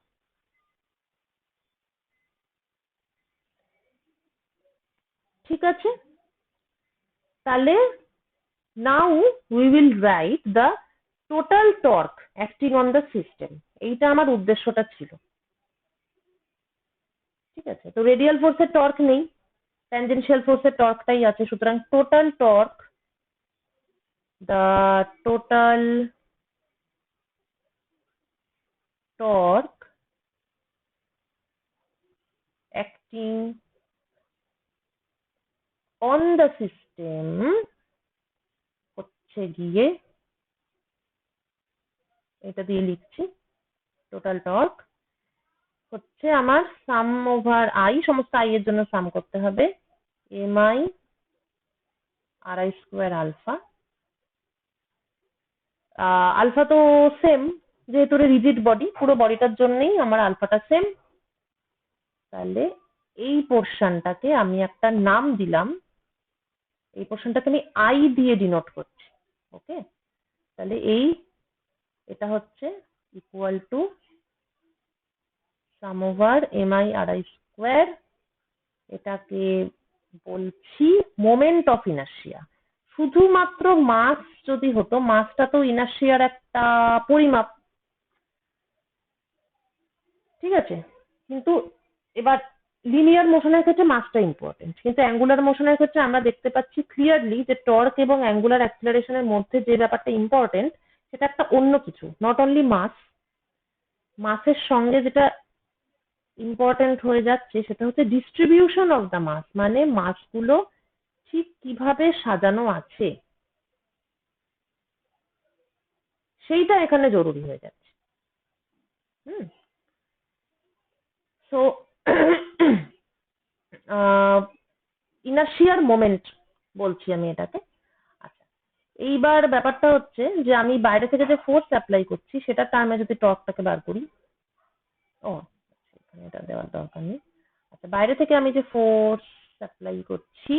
ঠিক আছে, তাহলে now we will write the total torque acting on the system. এইটা আমার উদ্দেশ্যটা ছিল। ঠিক আছে, তো রেডিয়াল ফোর্সের টর্ক নেই, ট্যানজেনশিয়াল ফোর্সের টর্কটাই আছে। সুতরাং total torque, the total torque acting on the system হচ্ছে গিয়ে, এটা দিয়ে লিখছি, টোটাল টর্ক হচ্ছে আমার সাম ওভার আই, সমস্ত আই এর জন্য সাম করতে হবে, M I R I square alpha. Alpha তো সেম, যেহেতু রিজিড বডি, পুরো বডিটার জন্যই আমার আলফাটা সেম। তাহলে এই পোর্শনটাকে আমি একটা নাম দিলাম, এই পোর্শনটাকে আমি আই দিয়ে ডিনোট করছি। ওকে, তাহলে এটা হচ্ছে equal to sum over M I R I square, এটাকে বলছি মোমেন্ট অফ ইনার্শিয়া। শুধুমাত্র মাস যদি হতো, মাসটা তো ইনার্শিয়ার একটা পরিমাপ, ঠিক আছে, কিন্তু এবার লিনিয়ার মোশনের ক্ষেত্রে মাসটা ইম্পর্টেন্ট, কিন্তু অ্যাঙ্গুলার মোশনের ক্ষেত্রে আমরা দেখতে পাচ্ছি ক্লিয়ারলি যে টর্ক এবং অ্যাঙ্গুলার অ্যাক্সিলারেশনের মধ্যে যে ব্যাপারটা ইম্পর্টেন্ট সেটা একটা অন্য কিছু, নট অনলি মাস। মাসের সঙ্গে যেটা ইম্পর্টেন্ট হয়ে যাচ্ছে সেটা হচ্ছে ডিস্ট্রিবিউশন অফ দ্য মাস, মানে মাসগুলো ঠিক কিভাবে সাজানো আছে সেইটা এখানে জরুরি হয়ে যাচ্ছে। সো ইনার্শিয়ার মোমেন্ট বলছি আমি এটাকে। আচ্ছা, এইবার ব্যাপারটা হচ্ছে যে আমি বাইরে থেকে যে ফোর্স অ্যাপ্লাই করছি সেটা টার্মে যদি টর্কটাকে বার করি, ও এখানে এটা দেওয়ার দরকার নেই। আচ্ছা, বাইরে থেকে আমি যে ফোর্স অ্যাপ্লাই করছি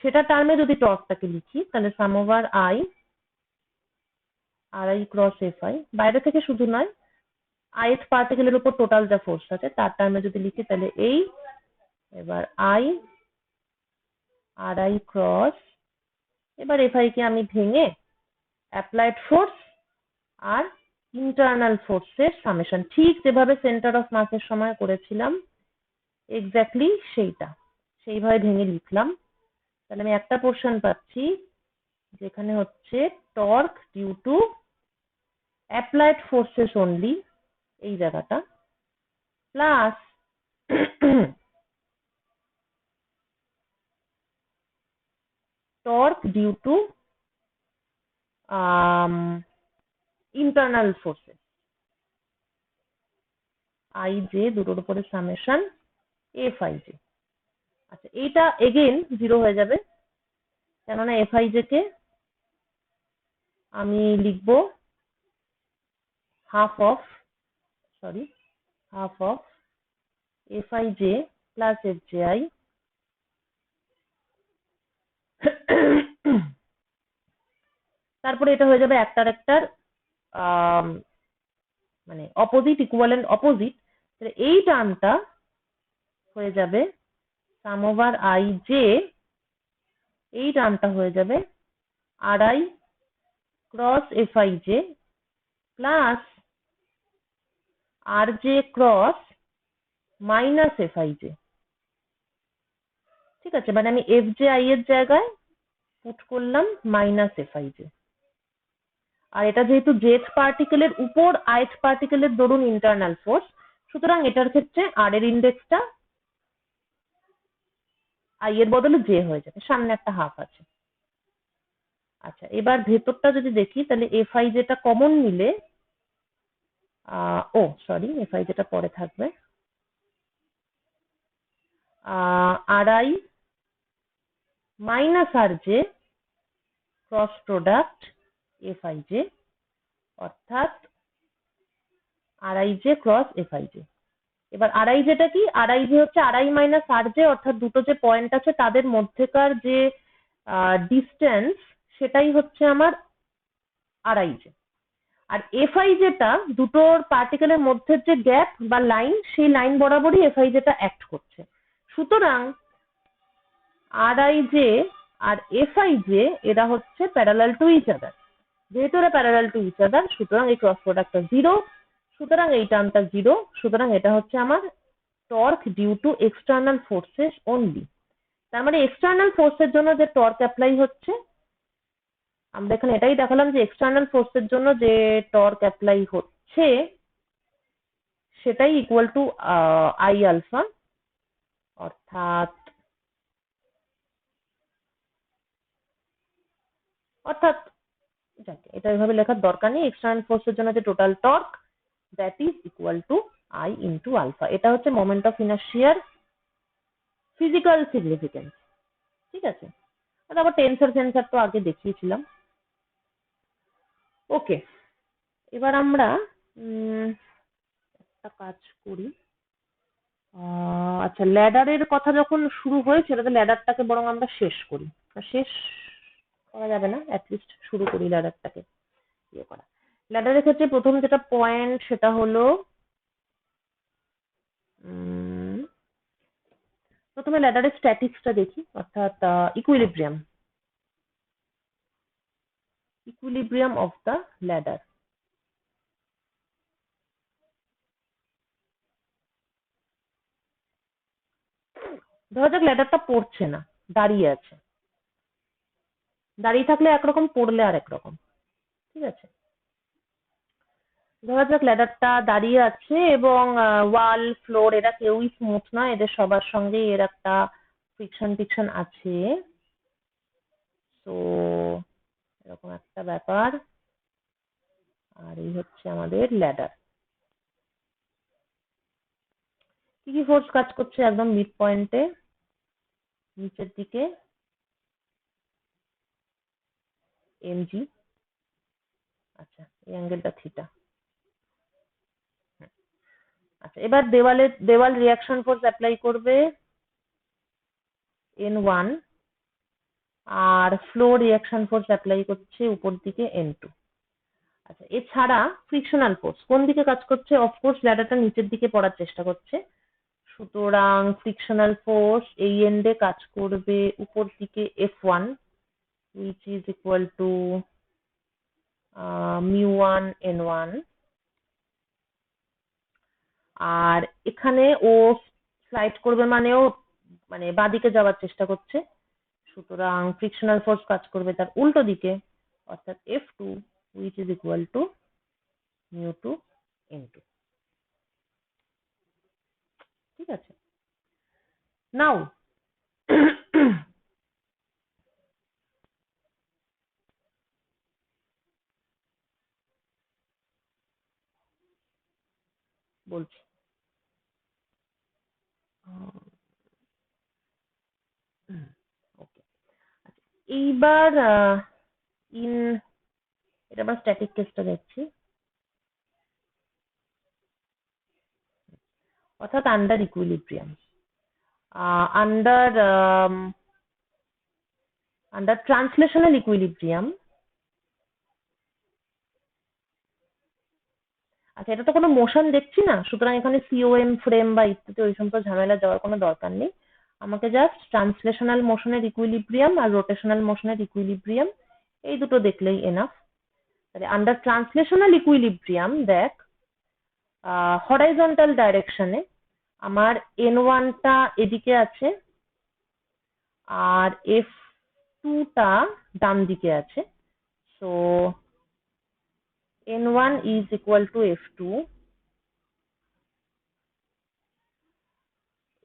সেটা টার্মে যদি টর্কটাকে লিখি, তাহলে sum over i r i cross f i, বাইরে থেকে শুধু নয়, ith পার্টিকেলের উপর টোটাল যা ফোর্স আছে তার টার্মে যদি লিখি তাহলে এবার আই আর আই ক্রস, এবার এফ আই কে আমি ভেঙে অ্যাপ্লাইড ফোর্স আর ইন্টারনাল ফোর্সের সামেশন, ঠিক যেভাবে সেন্টার অফ মাসের সময় করেছিলাম এক্স্যাক্টলি সেইভাবে ভেঙে লিখলাম। তাহলে আমি একটা পোর্শন পাচ্ছি যেখানে হচ্ছে torque due to applied forces only, এই জায়গাটা, plus torque due to internal forces, I J দুটোর উপরে সামেশন এফ আই জে। আচ্ছা, এইটা এগেইন জিরো হয়ে যাবে, কেননা এফ আই জে কে আমি লিখবো half of F i j plus F J I, তারপরে এটা হয়ে যাবে একটার মানে অপোজিট, ইকুয়ালেন্ট অপোজিট। এই টার্মটা হয়ে যাবে সাম ওভার আই জে, এই টার্মটা হয়ে যাবে r i cross f i j plus r j cross minus f i j. ঠিক আছে, মানে আমি এফ জে আই এর জায়গায় পুট করলাম মাইনাস এফ আই জে। আর এটা যেহেতু জেড পার্টিকেলের উপর ith পার্টিকেলের দরুন ইন্টারনাল ফোর্স, সুতরাং এটার ক্ষেত্রে আর এর ইন্ডেক্সটা আই এর বদলে জে হয়ে যাবে, সামনে একটা হাফ আছে। আচ্ছা, এবার ভেতরটা যদি দেখি তাহলে এফ আই যেটা কমন নিলে, এফ আই যেটা পরে থাকবে, r i minus r j cross product f i j, অর্থাৎ r i j cross f i j. এবার আরআই যেটা কি, আরআই যে হচ্ছে আরআই মাইনাস আর জে, অর্থাৎ দুটো যে পয়েন্ট আছে তাদের মধ্যেকার যে ডিস্টেন্স সেটাই হচ্ছে আমার আরআই জে। আর এফআই যেটা দুটোর পার্টিকেলের মধ্যে যে গ্যাপ বা লাইন, সেই লাইন বরাবরই এফআই যেটা অ্যাক্ট করছে। সুতরাং RI J R FI J এরা হচ্ছে প্যারালাল টু ইচ আদার। যেহেতু এরা প্যারালাল টু ইচ আদার, সুতরাং এই ক্রস প্রোডাক্টটা জিরো, সুতরাং এই টার্মটা জিরো, সুতরাং এটা হচ্ছে আমার torque due to external forces only. তার মানে এক্সটার্নাল ফোর্সের জন্য যে টর্ক অ্যাপ্লাই হচ্ছে, আমরা এখানে এটাই দেখালাম যে এক্সটার্নাল ফোর্সের জন্য যে টর্ক অ্যাপ্লাই হচ্ছে সেটাই ইকুয়াল টু আই আলফা, অর্থাৎ অর্থাৎ যাকে এটা এভাবে লেখার দরকার নেই, এক্সটার্নাল ফোর্সের জন্য যে total torque that is equal to I into alpha. এটা হচ্ছে মোমেন্ট অফ ইনার্শিয়ার ফিজিক্যাল সিগনিফিকেন্স। ঠিক আছে, তারপর টেন্সর সেন্সর তো আগে দেখিয়েছিলাম। ওকে, এবার আমরা একটা কাজ করি। আচ্ছা, ল্যাডারের কথা যখন শুরু হয়েছে, তাহলে ল্যাডারটাকে বরং আমরা শেষ করি। শেষ করা যাবে না, অ্যাটলিস্ট শুরু করি ল্যাডারটাকে ইয়ে করা। ল্যাডারের ক্ষেত্রে প্রথম যেটা পয়েন্ট সেটা হলো প্রথমে ল্যাডারের স্ট্যাটিক্সটা দেখি, অর্থাৎ ইকুইলিব্রিয়াম অফ দ্য ল্যাডার। ধরা যাক ল্যাডারটা পড়ছে না, দাঁড়িয়ে আছে। দাঁড়িয়ে থাকলে একরকম, পড়লে আর একরকম। ঠিক আছে, ধরা যাক ল্যাডারটা দাঁড়িয়ে আছে এবং ওয়াল ফ্লোর এরা কেউই স্মুথ নয়, এদের সবার সঙ্গে এর একটা ফ্রিকশন আছে। তো এরকম একটা ব্যাপার। আর এই হচ্ছে আমাদের ল্যাডার। কি কি ফোর্স কাজ করছে একদম মিড পয়েন্টে নিচের দিকে? এমজি। আচ্ছা, এই অ্যাঙ্গেলটা থিটা। আচ্ছা, এবার দেওয়াল রিয়াকশন ফোর্স অ্যাপ্লাই করবে N1, আর ফ্লো রিয়াকশন ফোর্স অ্যাপ্লাই করছে উপর দিকে N2। আচ্ছা, এছাড়া ফ্রিকশনাল ফোর্স কোন দিকে কাজ করছে? অফকোর্স ল্যাডারটা নিচের দিকে পড়ার চেষ্টা করছে, সুতরাং ফ্রিকশনাল ফোর্স এই এন্ডে কাজ করবে উপর দিকে F1, which is equal to mu1 N1। আর এখানে ও স্লাইড করবে মানে বাঁদিকে যাওয়ার চেষ্টা করছে, সুতরাং ফ্রিকশনাল ফোর্স কাজ করবে তার উল্টো দিকে, অর্থাৎ F2, which is equal to mu2 N2। ঠিক আছে, নাও বলছি। ওকে, এইবার এটা আমরা স্ট্যাটিক কেসটা দেখছি, অর্থাৎ under equilibrium. Under translational equilibrium. আচ্ছা, এটা তো কোনো মোশন দেখছি না, সুতরাং এখানে সিওএম ফ্রেম বা ইত্যাদি ওই সমস্ত ঝামেলা যাওয়ার কোনো দরকার নেই। আমাকে জাস্ট ট্রান্সলেশনাল মোশনের ইকুইলিব্রিয়াম আর রোটেশনাল মোশনের ইকুইলিব্রিয়াম এই দুটো দেখলেই এনাফ। তাহলে আন্ডার ট্রান্সলেশনাল ইকুইলিব্রিয়াম দেখ, হরাইজন্টাল ডাইরেকশনে আমার N1টা এদিকে আছে আর F2টা ডান দিকে আছে। So N1 is equal to F2,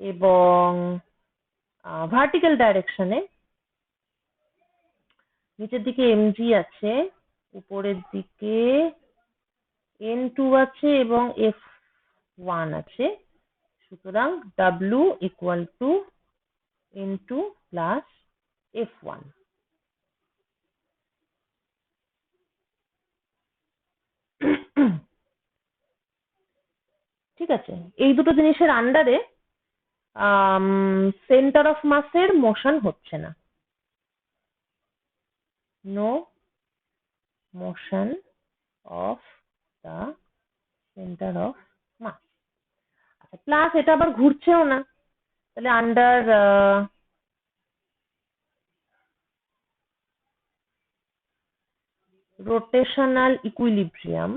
এবং ভার্টিক্যাল ডাইরেকশনে নিচের দিকে এমজি আছে, উপরের দিকে N2 আছে এবং F1 আছে, সুতরাং W equal to N2 plus F1। ঠিক ঠিক আছে, এই দুটো জিনিসের আন্ডারে সেন্টার অফ মাসের মোশন হচ্ছে না, no motion of the centre of mass. আচ্ছা, প্লাস এটা আবার ঘুরছেও না, তাহলে আন্ডার rotational equilibrium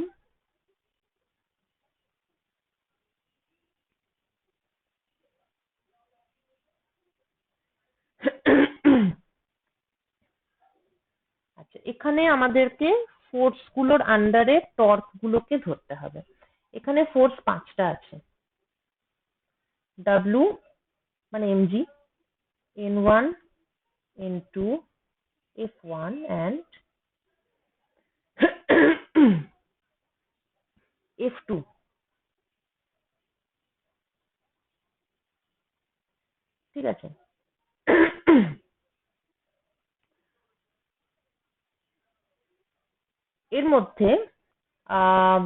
আচ্ছা, এখানে আমাদেরকে ফোর্স গুলোর আন্ডারে টর্ক গুলোকে ধরতে হবে। এখানে ফোর্স 5টা আছে, ডাব্লিউ মানে MG, N1, N2, F1 and F2। ঠিক আছে, এর মধ্যে আহ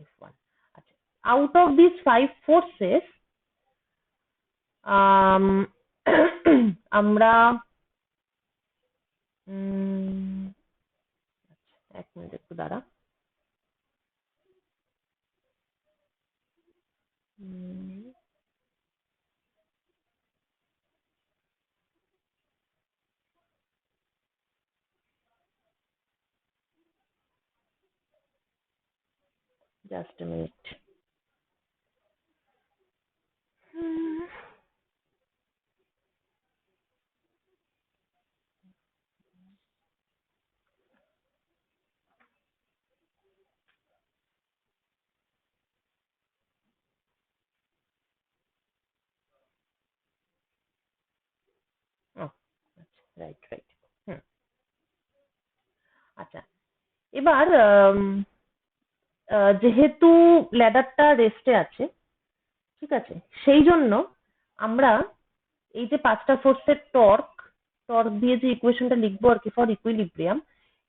F1। আচ্ছা, out of these 5 forces আমরা এক মিনিট একটু দাঁড়া। Just a minute. Right right. আচ্ছা, এবার যেহেতু ল্যাডারটা রেস্টে আছে, ঠিক আছে, সেই জন্য আমরা এই যে 5টা ফোর্সের টর্ক টর্ক দিয়ে যে ইকুয়েশনটা লিখবো আর কি ফর ইকুইলিব্রিয়াম,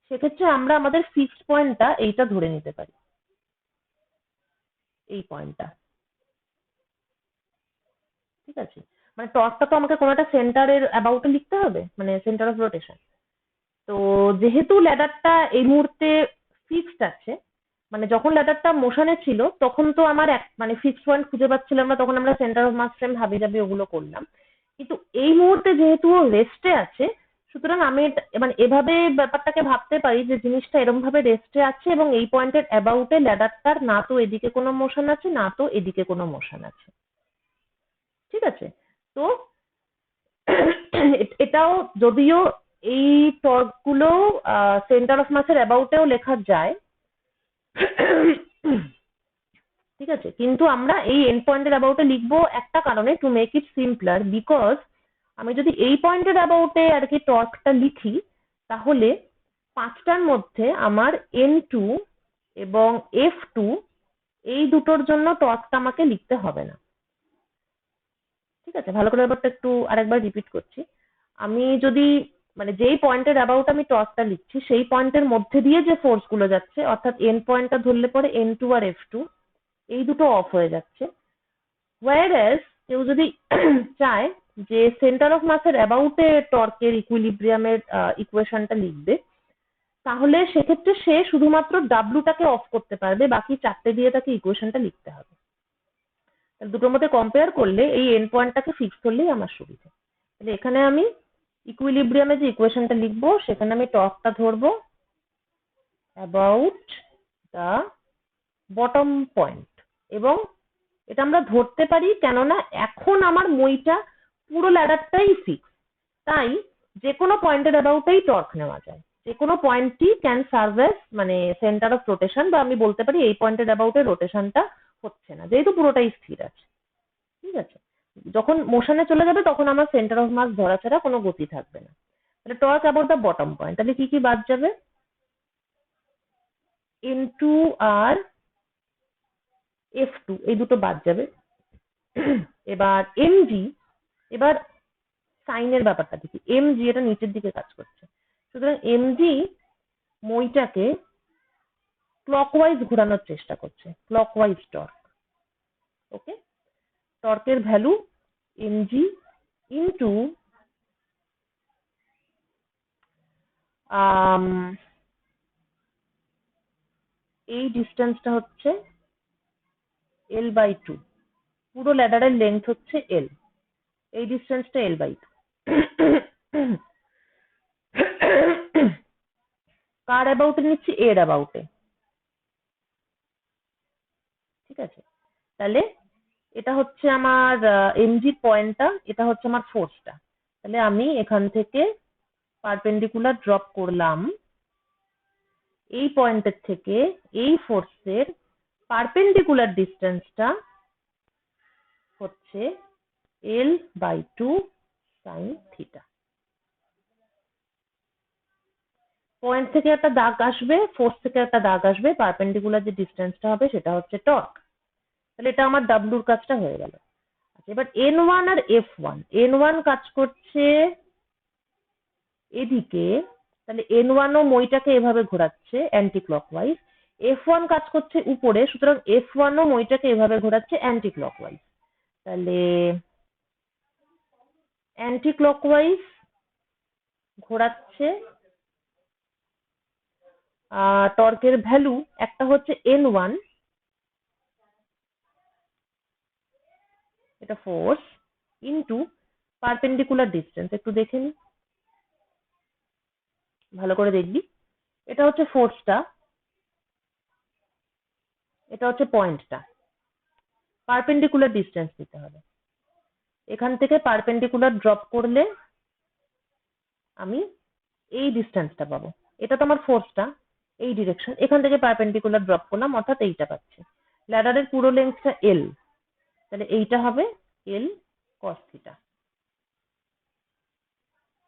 সেক্ষেত্রে আমরা আমাদের ফিক্সড পয়েন্টটা এইটা ধরে নিতে পারি, এই পয়েন্টটা। ঠিক আছে, মানে টর্কটা তো আমাকে কোনো একটা সেন্টারের অ্যাবাউটে লিখতে হবে, মানে সেন্টার অফ রোটেশন। তো যেহেতু ল্যাডারটা এই মুহূর্তে ফিক্সড আছে, মানে যখন ল্যাডারটা মোশনে ছিল তখন তো আমার মানে ফিক্সড পয়েন্ট খুঁজে পাচ্ছিলাম না, তখন আমরা সেন্টার অফ মাস ফ্রেম হাবি জাবি ওগুলো করলাম। কিন্তু এই মুহূর্তে যেহেতু রেস্টে আছে, সুতরাং আমি মানে এভাবে ব্যাপারটাকে ভাবতে পারি যে জিনিসটা এরকম ভাবে রেস্টে আছে এবং এই পয়েন্টের অ্যাবাউটে ল্যাডারটার না তো এদিকে কোনো মোশন আছে না তো এদিকে কোনো মোশন আছে। ঠিক আছে, তো এটাও যদিও এই টর্ক গুলো সেন্টার অফ মাসের অ্যাবাউটেও লেখা যায়, ঠিক আছে, কিন্তু আমরা এই এন্ড পয়েন্টের অ্যাবাউটে লিখবো একটা কারণে, to make it simpler, because আমি যদি এই পয়েন্টের অ্যাবাউটে আর কি টর্কটা লিখি, তাহলে 5টার মধ্যে আমার N2 এবং F2 এই দুটোর জন্য টর্কটা আমাকে লিখতে হবে না। ঠিক আছে, ভালো করে ব্যাপারটা একটু আরেকবার রিপিট করছি। আমি যদি মানে যেই পয়েন্টের অ্যাবাউট আমি টর্কটা লিখছি সেই পয়েন্টের মধ্যে দিয়ে যে ফোর্স গুলো যাচ্ছে, অর্থাৎ এন পয়েন্টটা ধরলে পরে N2 আর F2 এই দুটো অফ হয়ে যাচ্ছে। হোয়ারএজ কেউ যদি চায় যে সেন্টার অফ মাসের অ্যাবাউটে টর্কের ইকুইলিব্রিয়ামের ইকুয়েশনটা লিখবে, তাহলে সেক্ষেত্রে সে শুধুমাত্র ডাব্লুটাকে অফ করতে পারবে, বাকি 4টে দিয়ে তাকে ইকুয়েশনটা লিখতে হবে। দুটোর মধ্যে কম্পেয়ার করলে এই এন পয়েন্টটাকে ফিক্স করলেই আমার সুবিধা। তাহলে এখানে আমি ইকুইলিব্রিয়ামে যে ইকুয়েশনটা লিখবো সেখানে আমি টর্কটা ধরবো অ্যাবাউট দা বটম পয়েন্ট, এবং এটা আমরা ধরতে পারি কেননা এখন আমার মইটা পুরো ল্যাডারটাই ফিক্স, তাই যে কোনো পয়েন্টের অ্যাবাউটেই টর্ক নেওয়া যায়, যে কোনো পয়েন্টই ক্যান সার্ভ এজ মানে সেন্টার অফ রোটেশন, বা আমি বলতে পারি এই পয়েন্টের অ্যাবাউটে রোটেশনটা হচ্ছে না, যেহেতু পুরোটাই স্থির আছে। ঠিক আছে, যখন মোশনে চলে যাবে তখন আমার সেন্টার অফ মাস ধরা ছাড়া কোনো গতি থাকবে না। তাহলে torque about the bottom point, তাহলে কি কি বাদ যাবে? N2 আর F2 এই দুটো বাদ যাবে। এবার mg, এবার সাইনের ব্যাপারটা দেখি, এমজি এটা নিচের দিকে কাজ করছে, সুতরাং এমজি মইটাকে ক্লকওয়াইজ ঘোরানোর চেষ্টা করছে, ক্লকওয়াইজ টর্ক। ওকে, টর্কের ভ্যালু এমজি ইন্টু এই ডিস্টেন্সটা হচ্ছে L/2, পুরো ল্যাডারের লেন্থ হচ্ছে L, এই ডিস্টেন্সটা L/2। কার অ্যাবাউটে নিচ্ছি? এর অ্যাবাউটে। ঠিক আছে, তাহলে এটা হচ্ছে আমার এমজি পয়েন্টটা, এটা হচ্ছে আমার ফোর্সটা। তাহলে আমি এখান থেকে পারপেন্ডিকুলার ড্রপ করলাম, এই পয়েন্টের থেকে এই ফোর্সের পারপেন্ডিকুলার ডিস্টেন্সটা হচ্ছে L/2 সাইন থিটা। পয়েন্ট থেকে একটা দাগ আসবে, ফোর্স থেকে একটা দাগ আসবে, পারপেন্ডিকুলার যে ডিস্টেন্সটা হবে সেটা হচ্ছে টর্ক। তাহলে এটা আমার ডাব্লুর কাজটা হয়ে গেল। আচ্ছা, এবার N1 আর F1, N1 কাজ করছে এদিকে, তাহলে N1 ও মইটাকে এভাবে ঘোরাচ্ছে অ্যান্টি ক্লকওয়াইজ, F1 কাজ করছে উপরে, সুতরাং F1 ও মইটাকে এভাবে ঘোরাচ্ছে অ্যান্টি ক্লকওয়াইজ। তাহলে অ্যান্টি ক্লকওয়াইজ ঘোরাচ্ছে, টর্কের ভ্যালু একটা হচ্ছে N1, এটা ফোর্স, ইন্টু পারপেন্ডিকুলার ডিস্টেন্স। একটু দেখে নি, ভালো করে দেখবি, এটা হচ্ছে ফোর্সটা, এটা হচ্ছে পয়েন্টটা, পারপেন্ডিকুলার ডিস্টেন্স দিতে হবে। এখান থেকে পারপেন্ডিকুলার ড্রপ করলে আমি এই ডিস্টেন্সটা পাবো, এটা তো আমার ফোর্সটা, এই ডিরেকশন, এখান থেকে পারপেন্ডিকুলার ড্রপ করলাম অর্থাৎ এইটা পাচ্ছি। ল্যাডারের পুরো লেন্থটা এল, তাহলে এইটা হবে l cos theta.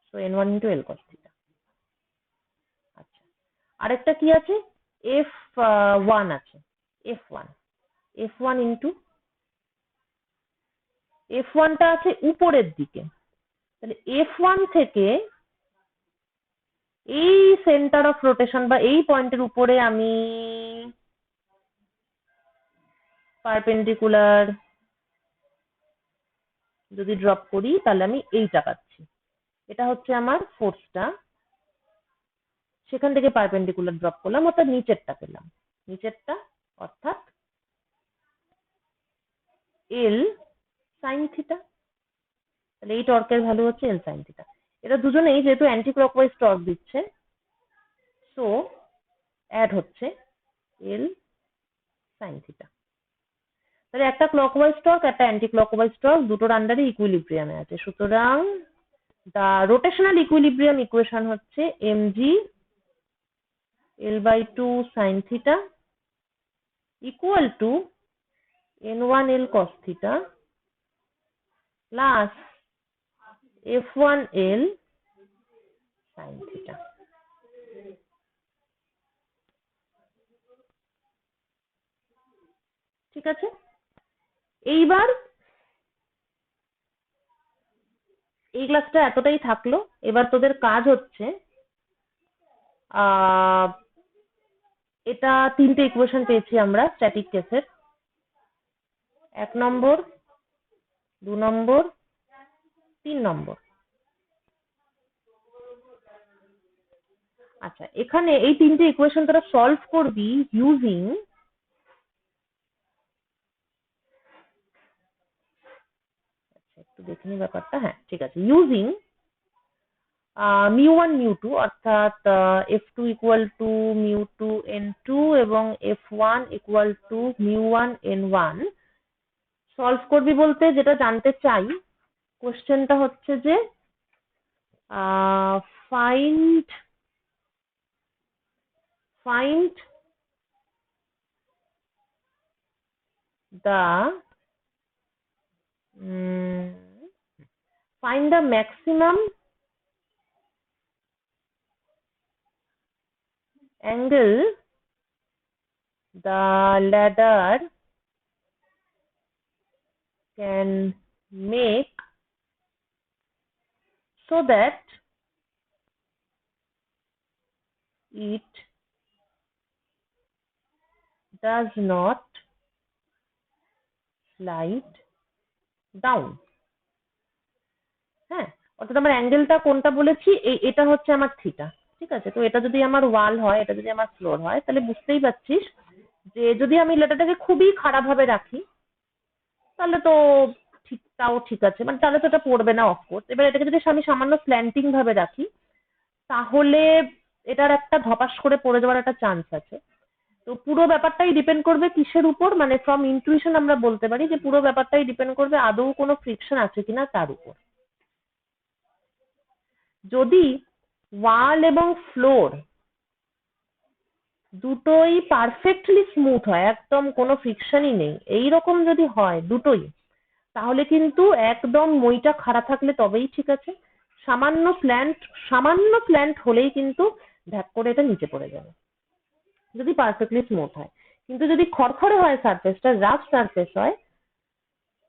So N1 into l cos theta. আচ্ছা, আরেকটা কি আছে? F1 আছে, F1 ইন্টু F1টা আছে উপরের দিকে, তাহলে F1 থেকে এই সেন্টার অফ রোটেশন বা এই পয়েন্টের উপরে আমি পারপেন্ডিকুলার যদি ড্রপ করি তাহলে আমি এইটা পাচ্ছি, এটা হচ্ছে আমার ফোর্সটা, সেখান থেকে পারপেন্ডিকুলার ড্রপ করলাম অর্থাৎ নিচেরটা পেলাম, নিচেরটা অর্থাৎ এল সাইন থিটা। তাহলে এই টর্কের ভ্যালু হচ্ছে এল সাইন থিটা। এটা দুজনেই যেহেতু অ্যান্টি ক্লকওয়াইজ টর্ক দিচ্ছে, সো অ্যাড হচ্ছে এল সাইন থিটা। তাহলে একটা ক্লকওয়াইজ টর্ক, একটা অ্যান্টি ক্লকওয়াইজ টর্ক, দুটোর আন্ডারে ইকুইলিব্রিয়ামে আছে, সুতরাং দা রোটেশনাল ইকুইলিব্রিয়াম ইকুয়েশন হচ্ছে mg L/2 sin theta equal to N1 L cos theta plus F1 L sin theta। ঠিক আছে, এইবার এই ক্লাসটা এতটাই থাকলো। এবার তোদের কাজ হচ্ছে এটা তিনটে ইকুয়েশন পেয়েছি আমরা স্ট্যাটিক কেসের, 1 নম্বর, 2 নম্বর, 3 নম্বর। আচ্ছা, এখানে এই তিনটে ইকুয়েশন তোরা সলভ করবি ইউজিং একটু দেখে নি ব্যাপারটা, হ্যাঁ ঠিক আছে, ইউজিং μ1 μ2 অর্থাৎ F2 ইকুয়াল টু μ2 N2 এবং F1 equal to μ1 N1 solve করবি। বলতে যেটা জানতে চাই, কোশ্চেনটা হচ্ছে যে find the maximum angle the ladder can make so that it does not slide down. হ্যাঁ, অর্থাৎ আমার অ্যাঙ্গেলটা কোনটা বলেছি, এটা হচ্ছে আমার থিটা। ঠিক আছে, তো এটা যদি আমার ওয়াল হয়, এটা যদি আমার ফ্লোর হয়, তাহলে বুঝতেই পারছিস যে যদি আমি লেটারটাকে খুবই খারাপ ভাবে রাখি তাহলে তো তাও ঠিক আছে, মানে তাহলে তো এটা পড়বে না অফকোর্স। এবার এটাকে যদি আমি সামান্য স্ল্যান্টিং ভাবে রাখি তাহলে এটার একটা ধপাস করে পড়ে যাওয়ার একটা চান্স আছে। তো পুরো ব্যাপারটাই ডিপেন্ড করবে কিসের উপর, মানে ফ্রম ইনটুইশন আমরা বলতে পারি যে পুরো ব্যাপারটাই ডিপেন্ড করবে আদৌ কোনো ফ্রিকশন আছে কিনা তার উপর। যদি ওয়াল এবং ফ্লোর দুটোই পারফেক্টলি স্মুথ হয়, একদম কোনো ফ্রিকশনই নেই, এইরকম যদি হয় দুটোই, তাহলে কিন্তু একদম মইটা খাড়া থাকলে তবেই ঠিক আছে। সামান্য স্ল্যান্ট হলেই কিন্তু ধ্যাক করে এটা নিচে পড়ে যাবে যদি পারফেক্টলি স্মুথ হয়। কিন্তু যদি খড়খড়ে হয় সারফেসটা, রাফ সারফেস হয়,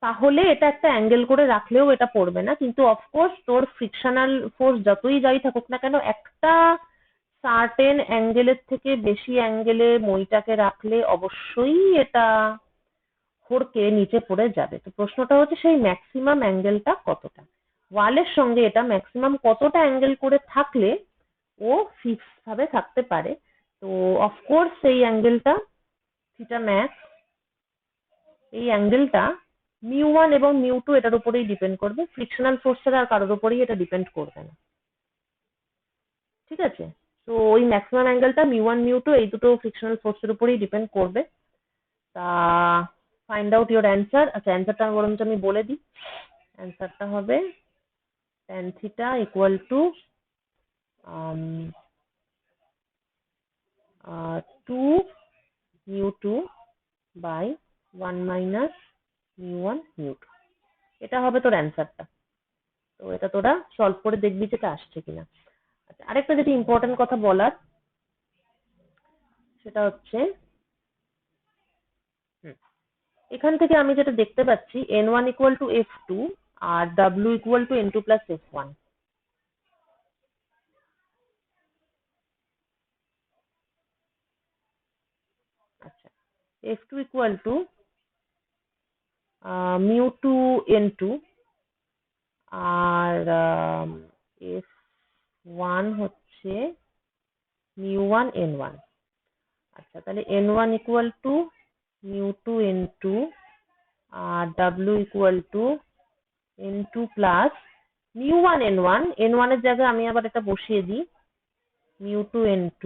তাহলে এটা একটা অ্যাঙ্গেল করে রাখলেও এটা পড়বে না। কিন্তু অফকোর্স তোর ফ্রিকশনাল ফোর্স যতই যাই থাকুক না কেন, একটা সার্টেন অ্যাঙ্গেলের থেকে বেশি অ্যাঙ্গেলে মইটাকে রাখলে অবশ্যই এটা হড়কে নিচে পড়ে যাবে। তো প্রশ্নটা হচ্ছে সেই ম্যাক্সিমাম অ্যাঙ্গেলটা কতটা, ওয়ালের সঙ্গে এটা ম্যাক্সিমাম কতটা অ্যাঙ্গেল করে থাকলে ও ফিক্স ভাবে থাকতে পারে। তো অফকোর্স সেই অ্যাঙ্গেলটা থিটা ম্যাক্স, এই অ্যাঙ্গেলটা μ1 এবং μ2 এটার উপরেই ডিপেন্ড করবে, ফ্রিকশনাল ফোর্সের আর কারোর উপরেই এটা ডিপেন্ড করবে না। ঠিক আছে, তো ওই ম্যাক্সিমাম অ্যাঙ্গেলটা μ1 μ2 এই দুটো ফ্রিকশনাল ফোর্সের উপরেই ডিপেন্ড করবে। তা ফাইন্ড আউট ইওর অ্যান্সার। আচ্ছা, অ্যান্সারটা বরঞ্চ আমি বলে দিই। অ্যান্সারটা হবে tan theta equal to 2 μ2 by 1 minus μ1 μ2। এটা হবে তোর অ্যান্সারটা। তো এটা তোরা সলভ করে দেখবি যেটা আসছে কিনা। আচ্ছা, আরেকটা যেটা ইম্পর্টেন্ট কথা বলার সেটা হচ্ছে এখান থেকে আমি যেটা দেখতে পাচ্ছি n1 equal to f2 R w equal to n2 plus f1। আচ্ছা, f2 equal to μ2 n2 R f1 হচ্ছে μ1 n1। আচ্ছা, তাহলে n1 equal to μ2 n2 R w equal to n2 plus μ1 n1। n1 এর জায়গায় আমি আবার এটা বসিয়ে দিই μ2 n2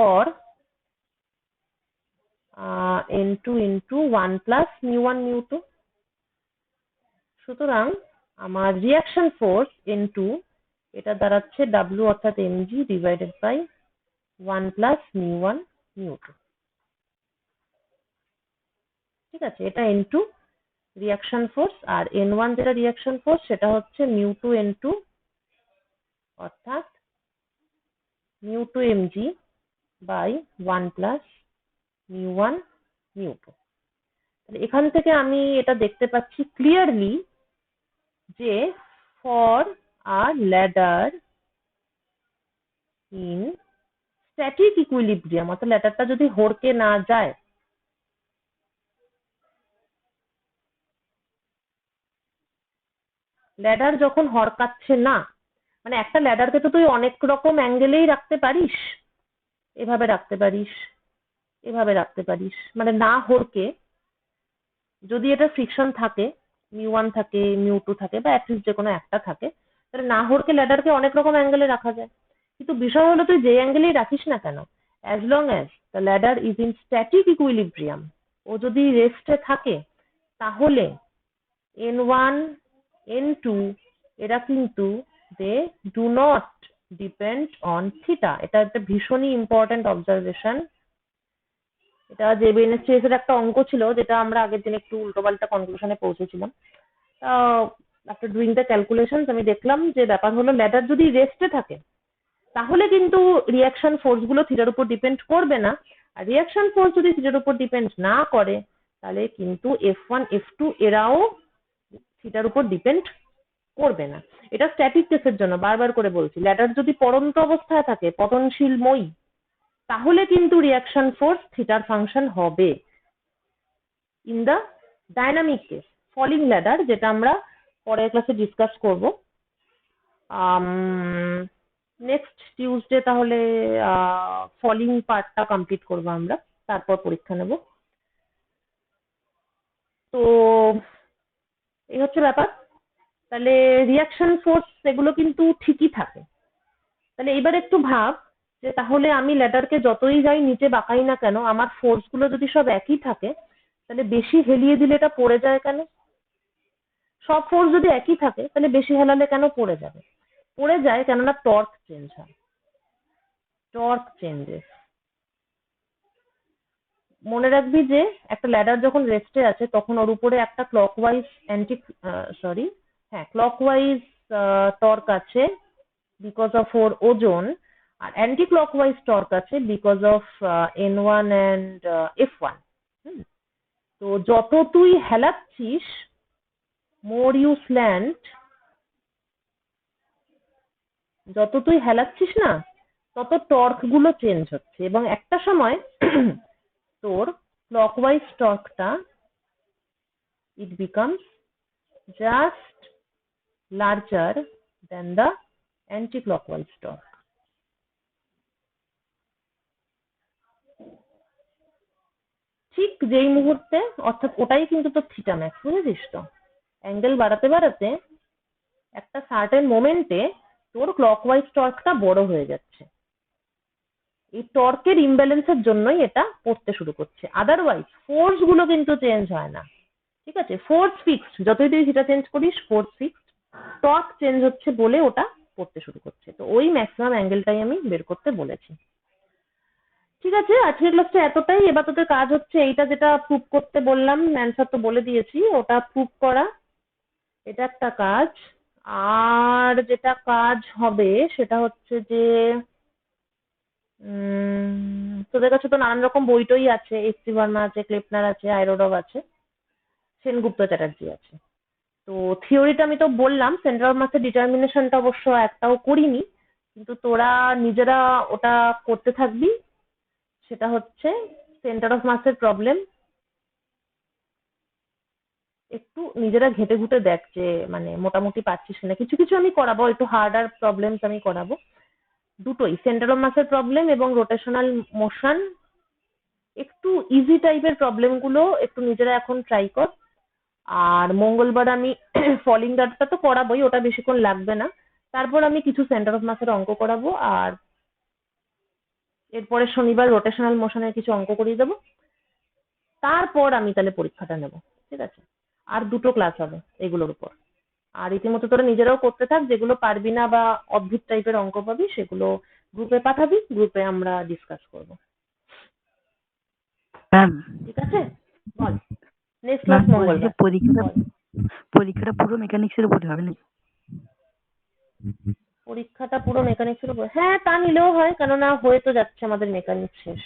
or n2 into 1 plus μ1 μ2। সুতরাং আমার রিঅ্যাকশন ফোর্স n2 এটা দাঁড়াচ্ছে w অর্থাৎ mg ডিভাইডেড বাই 1 plus μ1 μ2। ঠিক আছে, এটা n2 রিঅ্যাকশন ফোর্স, আর n1 যেটা রিঅ্যাকশন ফোর্স সেটা হচ্ছে μ2 n2 অর্থাৎ μ2 mg বাই 1 plus μ1 μ2। তাহলে এখান থেকে আমি এটা দেখতে পাচ্ছি ক্লিয়ারলি যে for a ladder in static equilibrium, অর্থাৎ ল্যাডারটা যদি হড়কে না যায়, ল্যাডার যখন হড়কাচ্ছে না, মানে একটা ল্যাডারকে তো তুই অনেক রকম অ্যাঙ্গেলেই রাখতে পারিস, এভাবে রাখতে পারিস, এভাবে রাখতে পারিস, মানে না হড়কে, যদি এটা ফ্রিকশন থাকে, μ1 থাকে μ2 থাকে বা অ্যাটলিস্ট যে কোনো একটা থাকে, তাহলে না হড়কে ল্যাডারকে অনেক রকম অ্যাঙ্গেলে রাখা যায়। কিন্তু বিষয় হলো তুই যে অ্যাঙ্গেলেই রাখিস না কেন, as long as the ladder is in static equilibrium, ও যদি রেস্টে থাকে, তাহলে n1 n2 এরা কিন্তু they do not depend on theta. এটা একটা ভীষণই ইম্পর্টেন্ট অবজারভেশন। এটা জেবিএনএসটিএস এর একটা অঙ্ক ছিল যেটা আমরা আগের দিন একটু উল্টোপাল্টা কনক্লুশনে পৌঁছেছিলাম। আফটার ডুইং দ্য ক্যালকুলেশনস আমি দেখলাম যে ব্যাপার হলো ল্যাডার যদি রেস্টে থাকে তাহলে কিন্তু রিঅ্যাকশন ফোর্স গুলো থিটার উপর ডিপেন্ড করবে না, আর রিঅ্যাকশন ফোর্স যদি থিটার উপর ডিপেন্ড না করে তাহলে কিন্তু f1 f2 এরাও থিটার উপর ডিপেন্ড করবে না। এটা স্ট্যাটিক কেসের জন্য বারবার করে বলছি। ল্যাডার যদি পড়ন্ত অবস্থায় থাকে, পতনশীল মই, তাহলে কিন্তু রিয়াকশন ফোর্স থিটার ফাংশন হবে। In the dynamic case, falling ladder, যেটা আমরা পরের ক্লাসে ডিসকাস করব। নেক্সট টিউসডে তাহলে ফলিং পার্টটা কমপ্লিট করবো আমরা, তারপর পরীক্ষা নেব। তো এই হচ্ছে ব্যাপার। তাহলে রিয়াকশন ফোর্স এগুলো কিন্তু ঠিকই থাকে। তাহলে এবার একটু ভাব যে তাহলে আমি ল্যাডারকে যতই যাই নিচে বাঁকাই না কেন, আমার ফোর্স গুলো যদি সব একই থাকে, তাহলে বেশি হেলিয়ে দিলে এটা পড়ে যায় কেন? সব ফোর্স যদি একই থাকে তাহলে বেশি হেলালে কেন পড়ে যাবে? পড়ে যায় কেননা টর্ক চেঞ্জ হয়। Torque changes. মনে রাখবি যে একটা ল্যাডার যখন রেস্টে আছে তখন ওর উপরে একটা ক্লকওয়াইজ ক্লকওয়াইজ টর্ক আছে বিকজ অফ ওর ওজন, আর অ্যান্টি ক্লকওয়াইজ টর্ক আছে because of N1 and F1। তো যত তুই হেলাচ্ছিস, মোর ইউ স্ল্যান্ট, যত তুই হেলাচ্ছিস না তত টর্ক গুলো চেঞ্জ হচ্ছে, এবং একটা সময় তোর clockwise টর্কটা it becomes just larger than the anti-clockwise torque. ঠিক যেই মুহূর্তে, অর্থাৎ ওটাই কিন্তু তোর থিটা ম্যাক্স, বুঝেছিস তো? অ্যাঙ্গেল বাড়াতে বাড়াতে একটা সার্টেন মোমেন্টে তোর ক্লকওয়াইজ টর্কটা বড় হয়ে যাচ্ছে। এই টর্কের ইমব্যালেন্সের জন্যই এটা পড়তে শুরু করছে। আদারওয়াইজ ফোর্স গুলো কিন্তু চেঞ্জ হয় না। ঠিক আছে, ফোর্স ফিক্সড, যতই তুই থিটা চেঞ্জ করিস ফোর্স ফিক্সড, টর্ক চেঞ্জ হচ্ছে বলে ওটা পড়তে শুরু করছে। তো ওই ম্যাক্সিমাম অ্যাঙ্গেলটাই আমি বের করতে বলেছি। ঠিক আছে, আজকের ক্লাসটা এতটাই। এবার তোদের কাজ হচ্ছে এইটা যেটা প্রুভ করতে বললাম, অ্যান্সার তো বলে দিয়েছি, ওটা প্রুভ করা, এটা একটা কাজ। আর যেটা কাজ হবে সেটা হচ্ছে যে তোদের কাছে তো নানান রকম বই টই আছে, এস.সি. বর্মা আছে, ক্লেপনার আছে, আইরোডভ আছে, সেনগুপ্ত চ্যাটার্জি আছে। তো থিওরিটা আমি তো বললাম, সেন্টার অফ মাসের ডিটারমিনেশনটা অবশ্য একটাও করিনি, কিন্তু তোরা নিজেরা ওটা করতে থাকবি। সেটা হচ্ছে সেন্টার অফ মাসের প্রবলেম একটু নিজেরা ঘেটে ঘুটে দেখ যে মানে মোটামুটি পাচ্ছিস কিনা। কিছু কিছু আমি করাবো, একটু হার্ডার প্রবলেমস আমি করাবো। দুটোই, সেন্টার অফ মাসের প্রবলেম এবং রোটেশনাল মোশন, একটু ইজি টাইপের প্রবলেম গুলো একটু নিজেরা এখন ট্রাই কর। আর মঙ্গলবার আমি ফলিং ডাটা তো করাবোই, ওটা বেশিক্ষণ লাগবে না। তারপর আমি কিছু সেন্টার অফ মাসের অঙ্ক করাবো, আর এরপরে শনিবার রোটেশনাল মোশনের কিছু অঙ্ক করিয়ে দেবো। তারপর আমি তাহলে পরীক্ষাটা নেব। ঠিক আছে, আর দুটো ক্লাস হবে এগুলোর উপর। আর রীতিমতো তোরা নিজেরাও করতে থাক, যেগুলো পারবি না বা অদ্ভুত টাইপের অঙ্ক পাবি সেগুলো গ্রুপে পাঠাবি, গ্রুপে আমরা ডিসকাস করব। ম্যাম, ঠিক আছে, বল। নেক্সট ম্যাম ক্লাস বলছি যে মঙ্গলবার। পরীক্ষাটা পুরো মেকানিক্সের উপরে হবে না? পরীক্ষাটা পুরো মেকানিক্সের উপর, হ্যাঁ তা নিলেও হয়, কেননা হয়ে তো যাচ্ছে আমাদের মেকানিক্স শেষ।